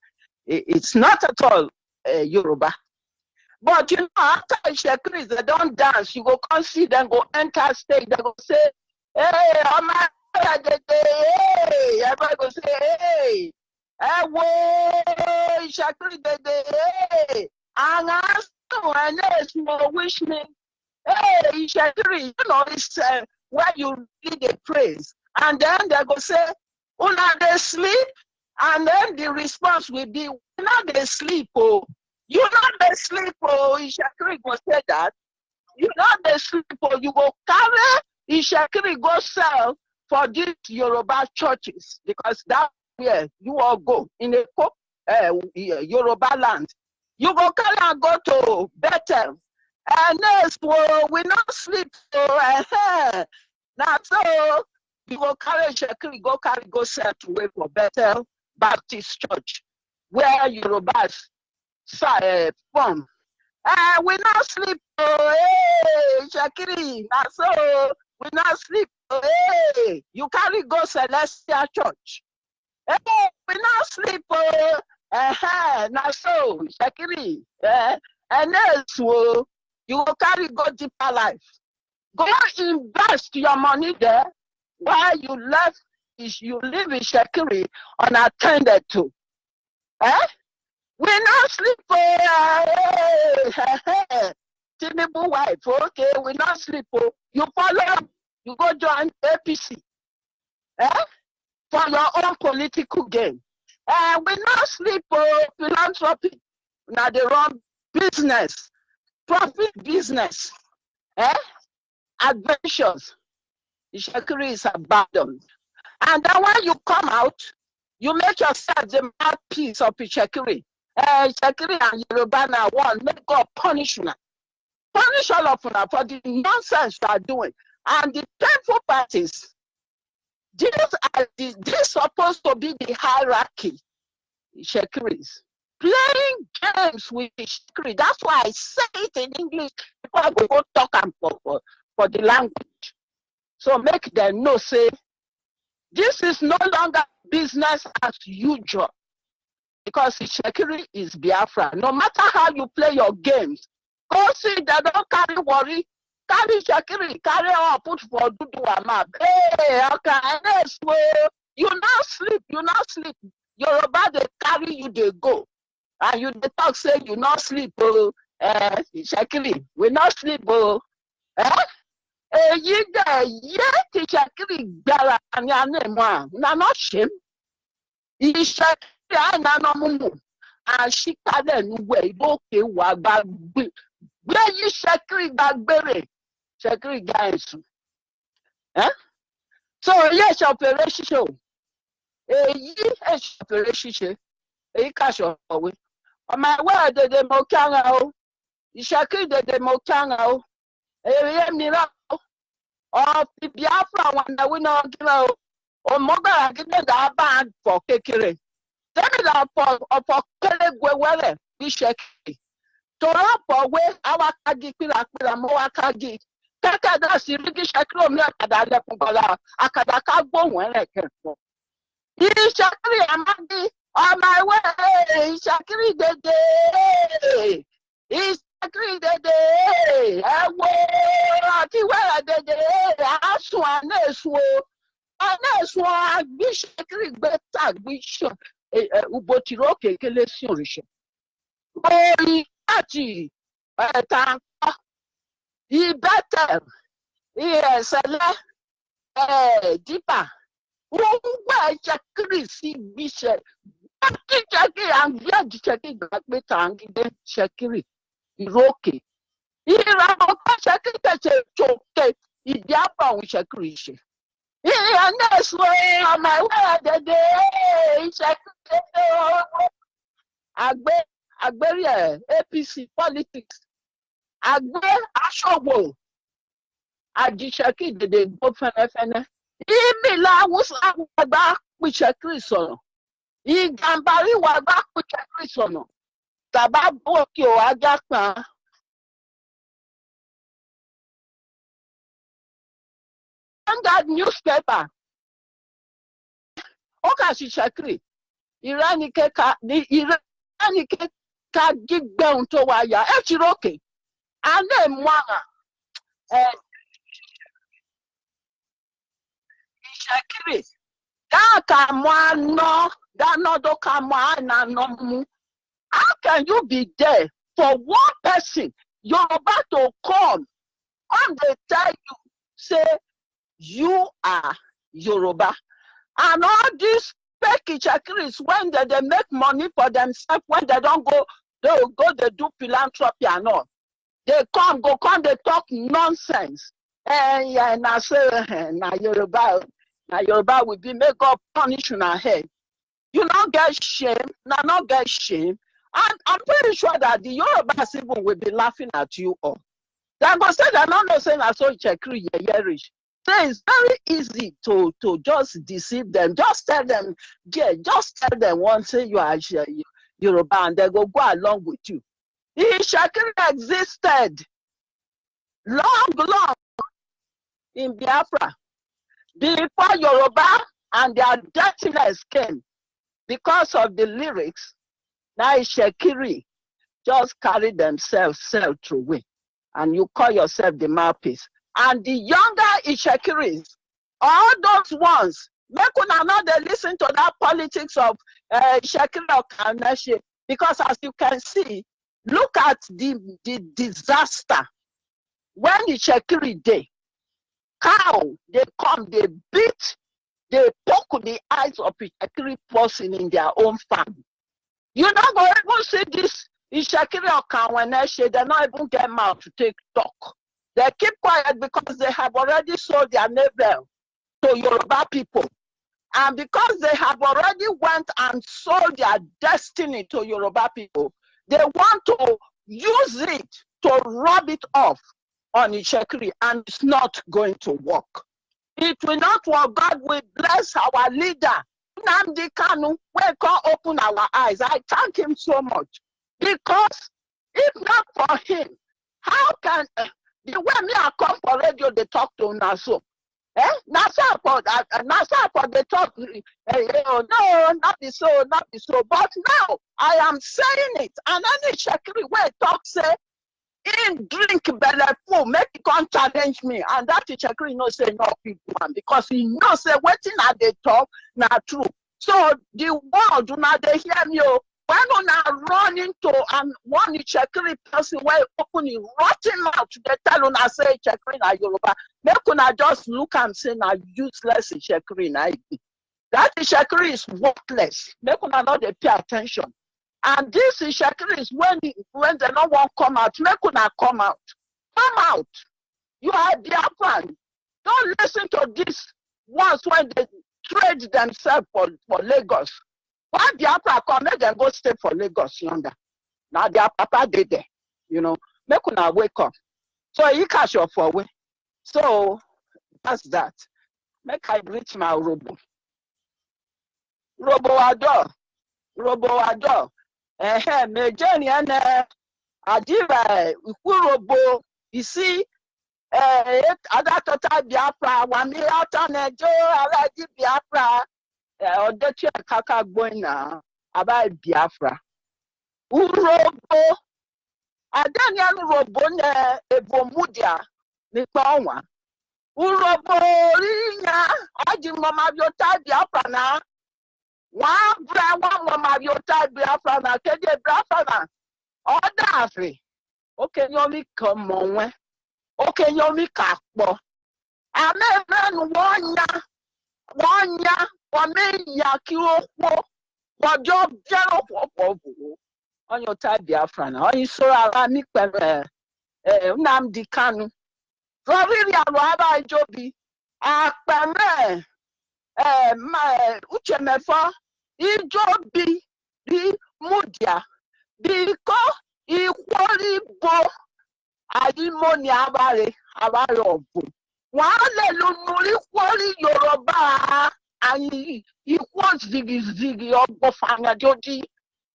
It's not at all Yoruba. But you know, after Ishekiri, they don't dance. You go come see them go enter stage. They go say, "Hey, Oma, hey!" Everybody go say, "Hey, whoa, Ishekiri, hey!" And ask and they wish me, "Hey, Ishekiri," you know, it's where you lead the praise, and then they go say, "Una they sleep," and then the response will be, "Una they sleep, oh." You not the sleep, oh, Ishekiri go say that. You not the sleep, oh, you go carry Ishekiri go sell for these Yoruba churches, because that's where you all go in a Yoruba land. You go carry and go to Bethel. And next, we not sleep, so now so you go carry Ishekiri, go sell to wait for Bethel Baptist Church, where Yorubas from. We not sleep, hey, Shakiri, so we not sleep, hey, you carry go Celestial Church. Hey, we not sleep, so Shakiri, and else you go carry go deeper life. Go invest your money there, while you live in Shakiri unattended to. We not sleep, Tinubu wife, okay, we not sleep, you follow, you go join APC, for your own political gain. We not sleep, philanthropy, now they run business, profit business, adventures. Ishekiri is abandoned. And then when you come out, you make yourself the mouthpiece of Ishekiri. Ishekiri and Yoruba now one, make God punish you. Punish all of you for the nonsense you are doing. And the painful part is, this supposed to be the hierarchy. Ishekiri is playing games with Ishekiri. That's why I say it in English before I go talk for the language. So make them know, say, this is no longer business as usual, because Ishekiri is Biafra. No matter how you play your games, go see they don't carry worry, carry Ishekiri, carry all put for Dudu map. Hey, okay, you not sleep. Yoruba they carry you, they go. And you they talk say you not sleep, Ishekiri, we not sleep, you there, yet Ishekiri Gara and your name one. Na not shame. Ishekiri and she can't anyway, okay, what about where you Ishekiri back berry? Ishekiri guys. So yes, operation show. Eyi eshapere shiche. Eyi kasho we. On my way de mokanga o. Ishaki de mokanga o. Eyi mira o. Of the Biafra one that we know o. O moga agide da bad for kekere. Tell me that for kele gwewele bisheki. Tora for we our kagi pila mo akagi. Kaka da sirigi shakro mi akada le pungola. Akada ka gbo wele kefo. Ishakiri amadi on my way. Ishakiri dede. Ishakiri dede. Ewo ati wera dede. Asu anesu. Anesu agbishakiri gbeta agbishon. Ubotiro kekele si orisho. Ori ati tanko. Ibetel. Iyesele. Deeper. Wọ́n ṣàkírí sí bíṣẹ̀. Wọ́n ti ṣàkírí àǹgí àjíṣẹ́kí ìgbàgbé tàǹgídé ṣàkírí ìrókè. Ìràwọ̀ kan ṣàkírí tẹ̀sẹ̀ ṣòkè ìdí àpò àwọn ṣàkírí ṣe. Ìyá náà sọ ọmọ ìwé àdẹ̀dẹ̀ ṣàkírí tẹ̀sẹ̀ ọwọ́. Àgbérí APC politics. Àgbé aṣọ́wò àjíṣẹ́kí ìdèdè gbó fẹ́nẹ́fẹ́nẹ́. Ibi la wusa wagba piche krisono. Igambari wagba piche krisono. Taba boki o agakpa. And that newspaper. Oka shishakri. Iranike ka gigbe unto waya. Echiroke. Ane mwanga. Shakiri. How can you be there for one person? You're about to come and they tell you, say, you are Yoruba. And all these fake Shakiris, when they make money for themselves, when they don't go, they do philanthropy and all. They come, they talk nonsense. And I say, na Yoruba. Now Yoruba will be make up punish on our head. You not get shame, not get shame. And I'm pretty sure that the Yorubas even will be laughing at you all. They're going to say they're not saying I saw Chekri rich. So it's very easy to just deceive them. Just tell them, just tell them once you are Yoruba and they go along with you. Chekri existed long in Biafra. Before Yoruba and their dirtiness came, because of the lyrics, now Shekiri just carry themselves through way. And you call yourself the mouthpiece. And the younger Ishekiris, all those ones, they could not listen to that politics of Shekiri or Kaneshi. Because as you can see, look at the disaster. When the Shekiri day, cow, they come, they beat, they poke the eyes of Ishakiri person in their own farm. You're not going to see this Ishakiri or Kawaneshe, they not even get mouth to take talk. They keep quiet because they have already sold their navel to Yoruba people. And because they have already went and sold their destiny to Yoruba people, they want to use it to rub it off on Ishekiri, and it's not going to work. It will not work. God will bless our leader. Nnamdi Kanu, we can open our eyes. I thank him so much. Because if not for him, how can, the way me I come for radio, they talk to Naso. Nasa for they talk, no, not the so. But now I am saying it, and any Shekiri way talk say, in drink belle make it come challenge me, and that Shekiri no say no people one because he knows say waiting at the talk na true. So the world do not they hear me. When on run into and one Shekiri person where open it rotten mouth they tell on say Shekiri na Yoruba. Make una just look and say na useless Shekiri na it. That Shekiri is worthless. Make una not they pay attention. And this Shekiri is when they don't want to come out. Make una come out. Come out. You are Biafran. Don't listen to this ones when they trade themselves for Lagos. Why Biafra come, make them go stay for Lagos yonder. Now their papa did there, you know. Make una wake up. So you catch your for way. So that's that. Make I reach my robo. Robo adore. Me Jenny and Ajiva Ukurobo. You see, other total Biafra, one me out on a Joe, I like Biafra, or the Kaka going now about Biafra. Urobo, Adanian Robone, Evomudia, Nipawa. Urobo, Rina, Ajimama, your type Biafra now. One brand, one mama, your type Biafra now, Kede Biafra. Order Afri. Okay, you come on. Okay, yomi kakpo. Amen wanya, wamenya kiokwo, wajo jero popo. On your type Biafra now. On you so alami pere Nnamdi Kanu. Florida Luaba Jobi. Akpeme my Uchemefo. Ijobi di Mudia. Di ko ikwori bo. Adimoni abare obu. Wale lunuli kwali Yoruba ani ikwo zigi ogofanya joji.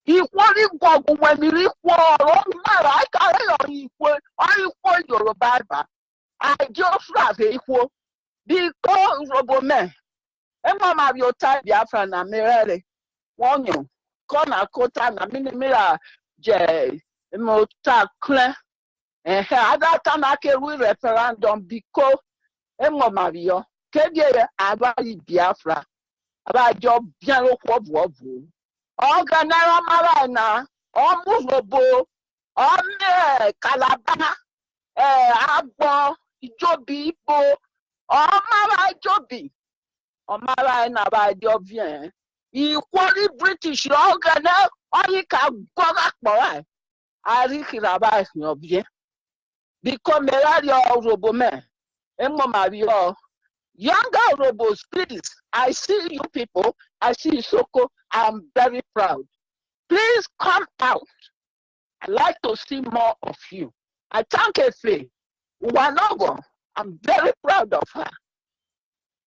Ikwali gogu wemiri kworo mara I carry on ikwo Yoruba ba. I just have ikwo. Because Robome. Emma Mario type Biafra na merele. Wonyo. Kona kota na minimira je mota clear. At that time, I can referendum because Emma Mario, Kege about Biafra, about your piano wobu. Organara Marana, or Muzobo, or Calabana, Abo, Jobi, Bo, or Mara Jobi, or Marana by your bien. Equally British organer, or you can go back boy. I think about your bien. Because Meladio Robome, Emma Mario, younger robos, please. I see you people, I see you Soko, I'm very proud. Please come out. I'd like to see more of you. I thank Efe, Wanogo, I'm very proud of her.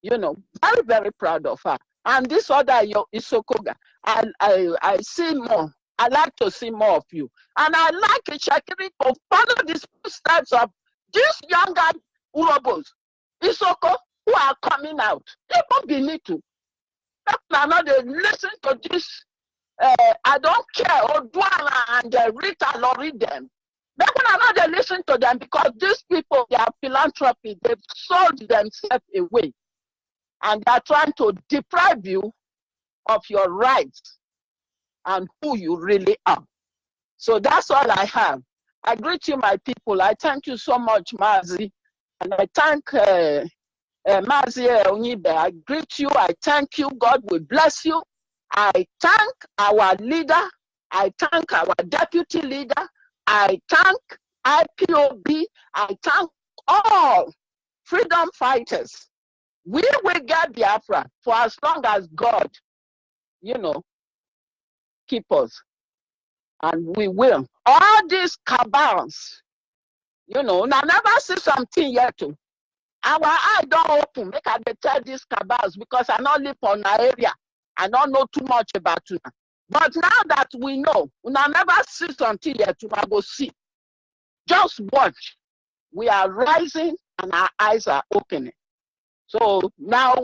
You know, very, very proud of her. And this other Isokoga, I see more. I like to see more of you. And I like Shakiri to follow these steps of these younger Urobos, Isoko, who are coming out. People beneath you. Now they listen to this. I don't care, Odwana and Rita, I'll read them. Now they listen to them because these people, they are philanthropy. They've sold themselves away. And they're trying to deprive you of your rights and who you really are. So that's all I have. I greet you, my people. I thank you so much, Mazi. And I thank Mazi Onyibe. I greet you. I thank you. God will bless you. I thank our leader. I thank our deputy leader. I thank IPOB. I thank all freedom fighters. We will get Biafra for as long as God, you know, keep us. And we will. All these cabals, you know, I never see something yet too. Our eye don't open. Make I tell these cabals because I don't live on an area. I don't know too much about you. But now that we know, I never see something yet too. I go see. Just watch. We are rising and our eyes are opening. So now,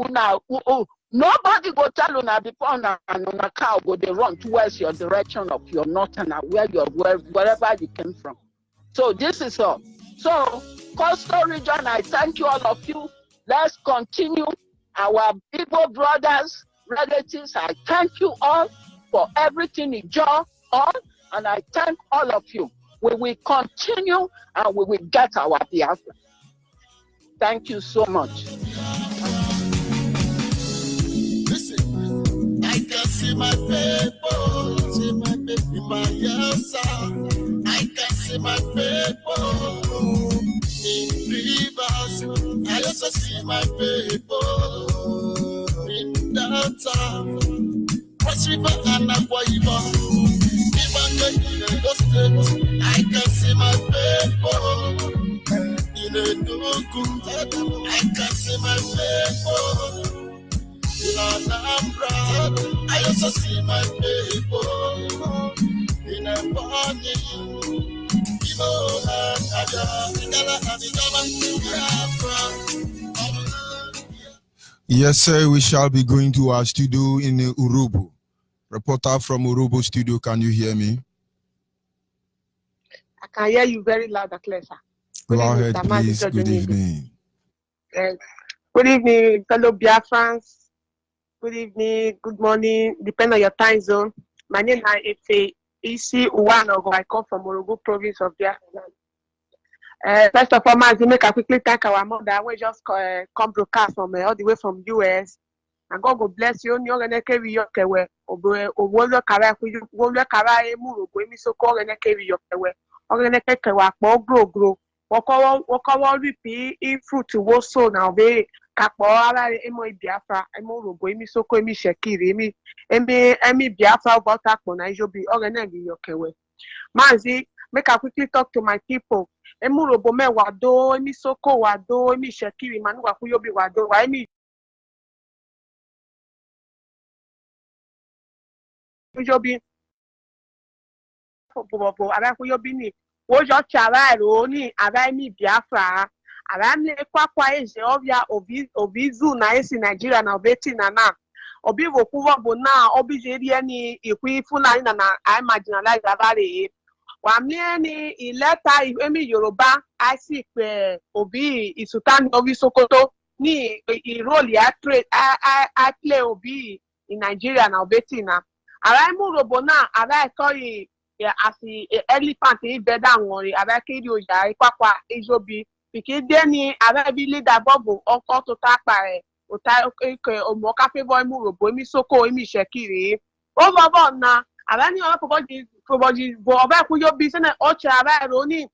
nobody go tell you now before and on a cow go they run towards your direction of your north and wherever you came from. So this is all. So coastal region, I thank you all of you. Let's continue. Our Igbo brothers, relatives, I thank you all for everything you do on, and I thank all of you. We will continue and we will get our Biafra. Thank you so much. I can see my people, my yes, I can see my people in rivers. I also see my people in the Delta, Cross River and Akwa Ibom. Even in the state, I can see my people. In the Nuku, I can see my people. In Anambra, I also see my people. In a morning, Yes, sir, we shall be going to our studio in Urobo. Reporter from Urobo studio, can you hear me? I can hear you very loud and clear, sir. Go ahead, please. Good evening. Yes. Good evening, fellow Biafrans. Good evening, good morning, depending on your time zone. My name is Isi Uwanogo. I come from Urobo province of Biafra. First of all, I make a quickly thank our mother. We just come broadcast from all the way from US. And God will bless you. You're going to carry your way. Owo kara emu rogo emi so ko gonna carry your way. Ogene keke wa po grow. Woko ripi in fruit wo so na be kapo ara emo Biafra emo rogo emi so ko emi shekiri emi Biafra about akpo na ijobi ogene gi your way. Manzi, make a quickly talk to my people. Emu robo me wado emi so ko wado emi shekiri manu wa kuyobi wado wa emi ijobi bobo ara kuyobi ni wojo chara ro ni ara mi Biafra ara mi kwakwa eje obia obizu na esi Nigeria na obeti na obi wokuwo bo na obi je ri ni ikwi Fulani na I marginalize abare wa mi ni ileta emi Yoruba I see pe obi isutan obi Sokoto ni role I play obi in Nigeria na obeti na ara mu robo na ara ko as the elephant in bed and worry, I can do ya, Papa, Ijobi, because then I be leader bubble or to tap by or Moka favor Muro, Bomi Soko, Emi Shekiri. Over now, I ran probably go back with your business or Chara Roni.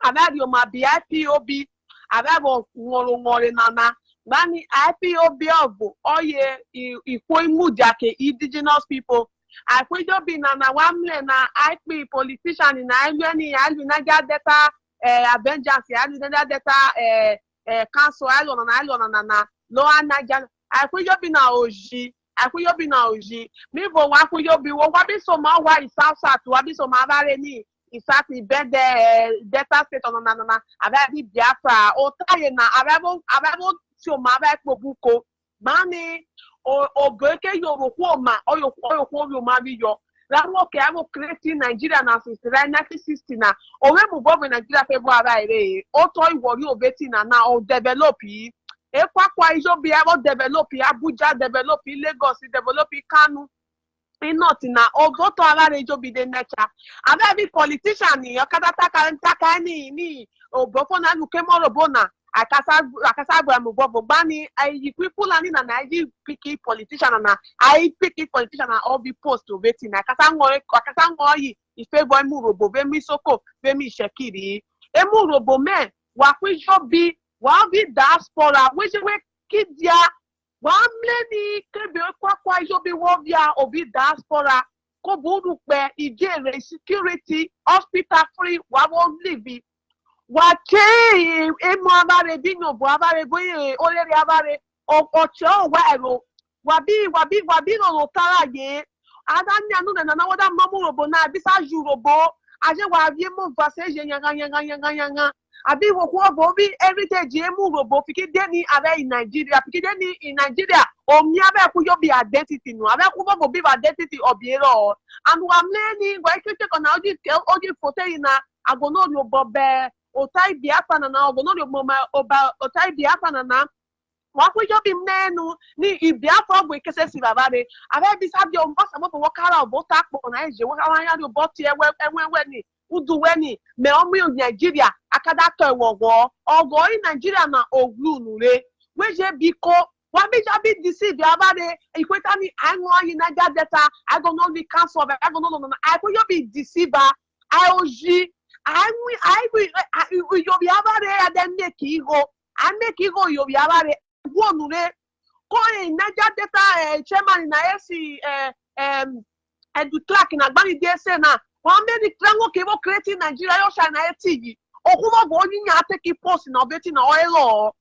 I had your my BIPOB, I have more nana. Nani IPOB of oh yeah, if we move indigenous people. I could just be na wamle na I be politician in Nigeria. I will not get data Avengers. I will not get data council. I will not na lower Nigeria. I could just be na Oji. I could just be na Oji. Me for what could you be? What be so much? Why is South? What be so much? Ni in fact, the bed data state on na. I be Biafra. O taye na. I will so much buko. Mani. O breke Yoroko ma or your marry your that work I will create in Nigeria now since 1960 now. Or when we go in Nigeria February, or toy warrior betting now or develop it. If I be able to develop Abuja, develop Lagos, develop Kanu. Not in a or go to our radio be the nature. And every politician, your Kataka ni or Bofona Lukemo Bona. Bani I people and in an I picky politician and I picky politician and all be post to vetting. I if a boy murobo, vemi soko, vemi shekiri, emurobo men, what we should be, what be diaspora, which we kid ya, one lady can be quite be wobia or be diaspora, Kobudu where ije security, hospital free, what won't live. Wache emo abare bino bo abare boye oleri abare ocho wa wabi no tara ye adanya no na wada mamu robo na bisa jurobo aje wa vie mo vase je yanga abi wo ko bo bi heritage emu robo fiki deni abe in Nigeria fiki deni in Nigeria o mi abe ku yo bi identity no abe ku bo bi identity obiero and wa mleni go ikete kona oji photo ina agono yo bobe Otai Biafra na ogono mama oba Otai Biafra na wakwe jobi mnenu ni Biafra bo ikese si babare abe bisa bi o mbosa mo wakara obota akpo na eje wakara ya do boti enwe ni udu weni me omu Nigeria akada to ewowo ogo in Nigeria na oglu nure weje biko wabi jabi deceive abare ikweta ni anwo yi na data I go no the council I go no I go jobi deceiver IOG I will be able to make ego. I make ego, you'll be able to go point Niger Data chairman na AC Edu Clark na Gbani DSA na one many trango kevo creating Nigeria yo shine na TV. Okumo bo ni nya take post na obeti na oil.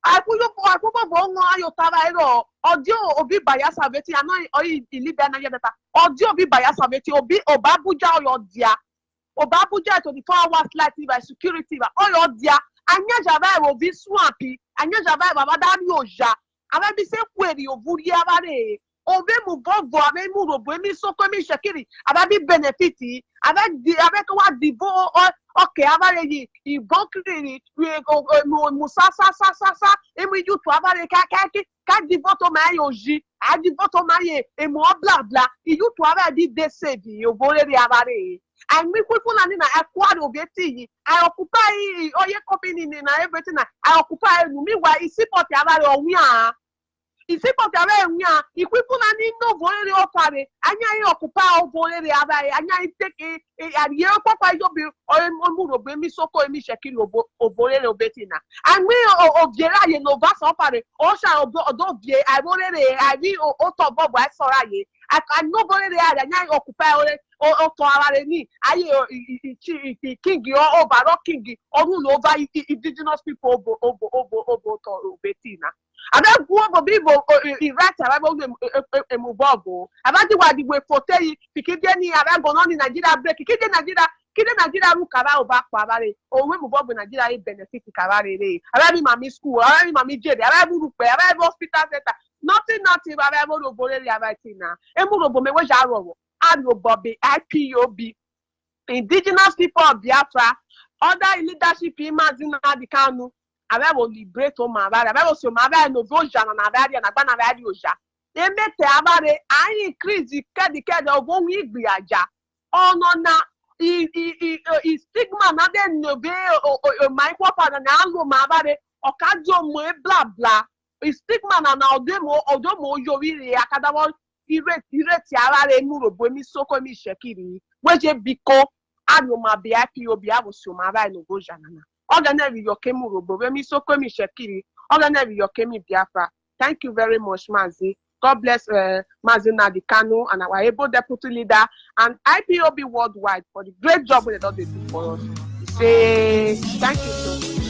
Akubo bo nwa ayo tara ero. Audio obi bias abeti ano oyi Libya Niger Data. Audio obi bias abeti obi obabuja oyo dia. Obabuja 24 hours light by security ba oyo dia. Anya java obi swampy. Anya java baba dami oja. Aba bi se kweri ovuri abare. Obe mu bovo ame mu robo emi soko emi shekiri ababi benefiti avec wa divo okay abare yi ibon kiri mu sa emi you to abare ka divo to ma yoji a divo to ma ye e mo bla bla you to abare di desebi o bole ri abare and me people na acquire obeti yi I occupy oye company ni na everything na I occupy nu mi wa isipot abare owian isi potare nya ikwipu na ni no volere opare anya yi occupy o volere abai anya yi take ye papa yo bi o mu ro be mi soko emi shekiri o volere obetina and we o viera ye no va so opare o sha odo vie I volere I bi o to bobo I sora ye I no volere anya yi occupy o to arare ni aye king o over king o rule over indigenous people obo to obetina Ada guo bo bi bo Iraq arabo emubogo abadi wa digwe foteyi pikide ni arago no ni Nigeria break kide Nigeria ru kara oba pa bare owe mubogo Nigeria e benefit kara re arabi mami school arabi mami jede arabi rupe arabi hospital center nothing arabi ro bore ri abati na emurobo mewe jarowo arobobe IPOB indigenous people of Biafra other leadership imagine na the Kanu Abe liberate o mabare abe so mabare no voja na abare na gba na abare oja emete abare I increase kede obo wi igbi aja ono na I stigma na de no be o my papa na anlo mabare okajo mo e bla bla stigma na odomo yori akadawo ireti abare nu robo mi soko mi shekiri weje biko anu ma be IPOB abuso mabare no voja na Organevi Yokemu Robo, Remi Sokomi Shekiri, Organevi Yokemi Biafra. Thank you very much, Mazi. God bless Mazi Nadikanu and our able deputy leader and IPOB worldwide for the great job they do for us. Say thank you so much.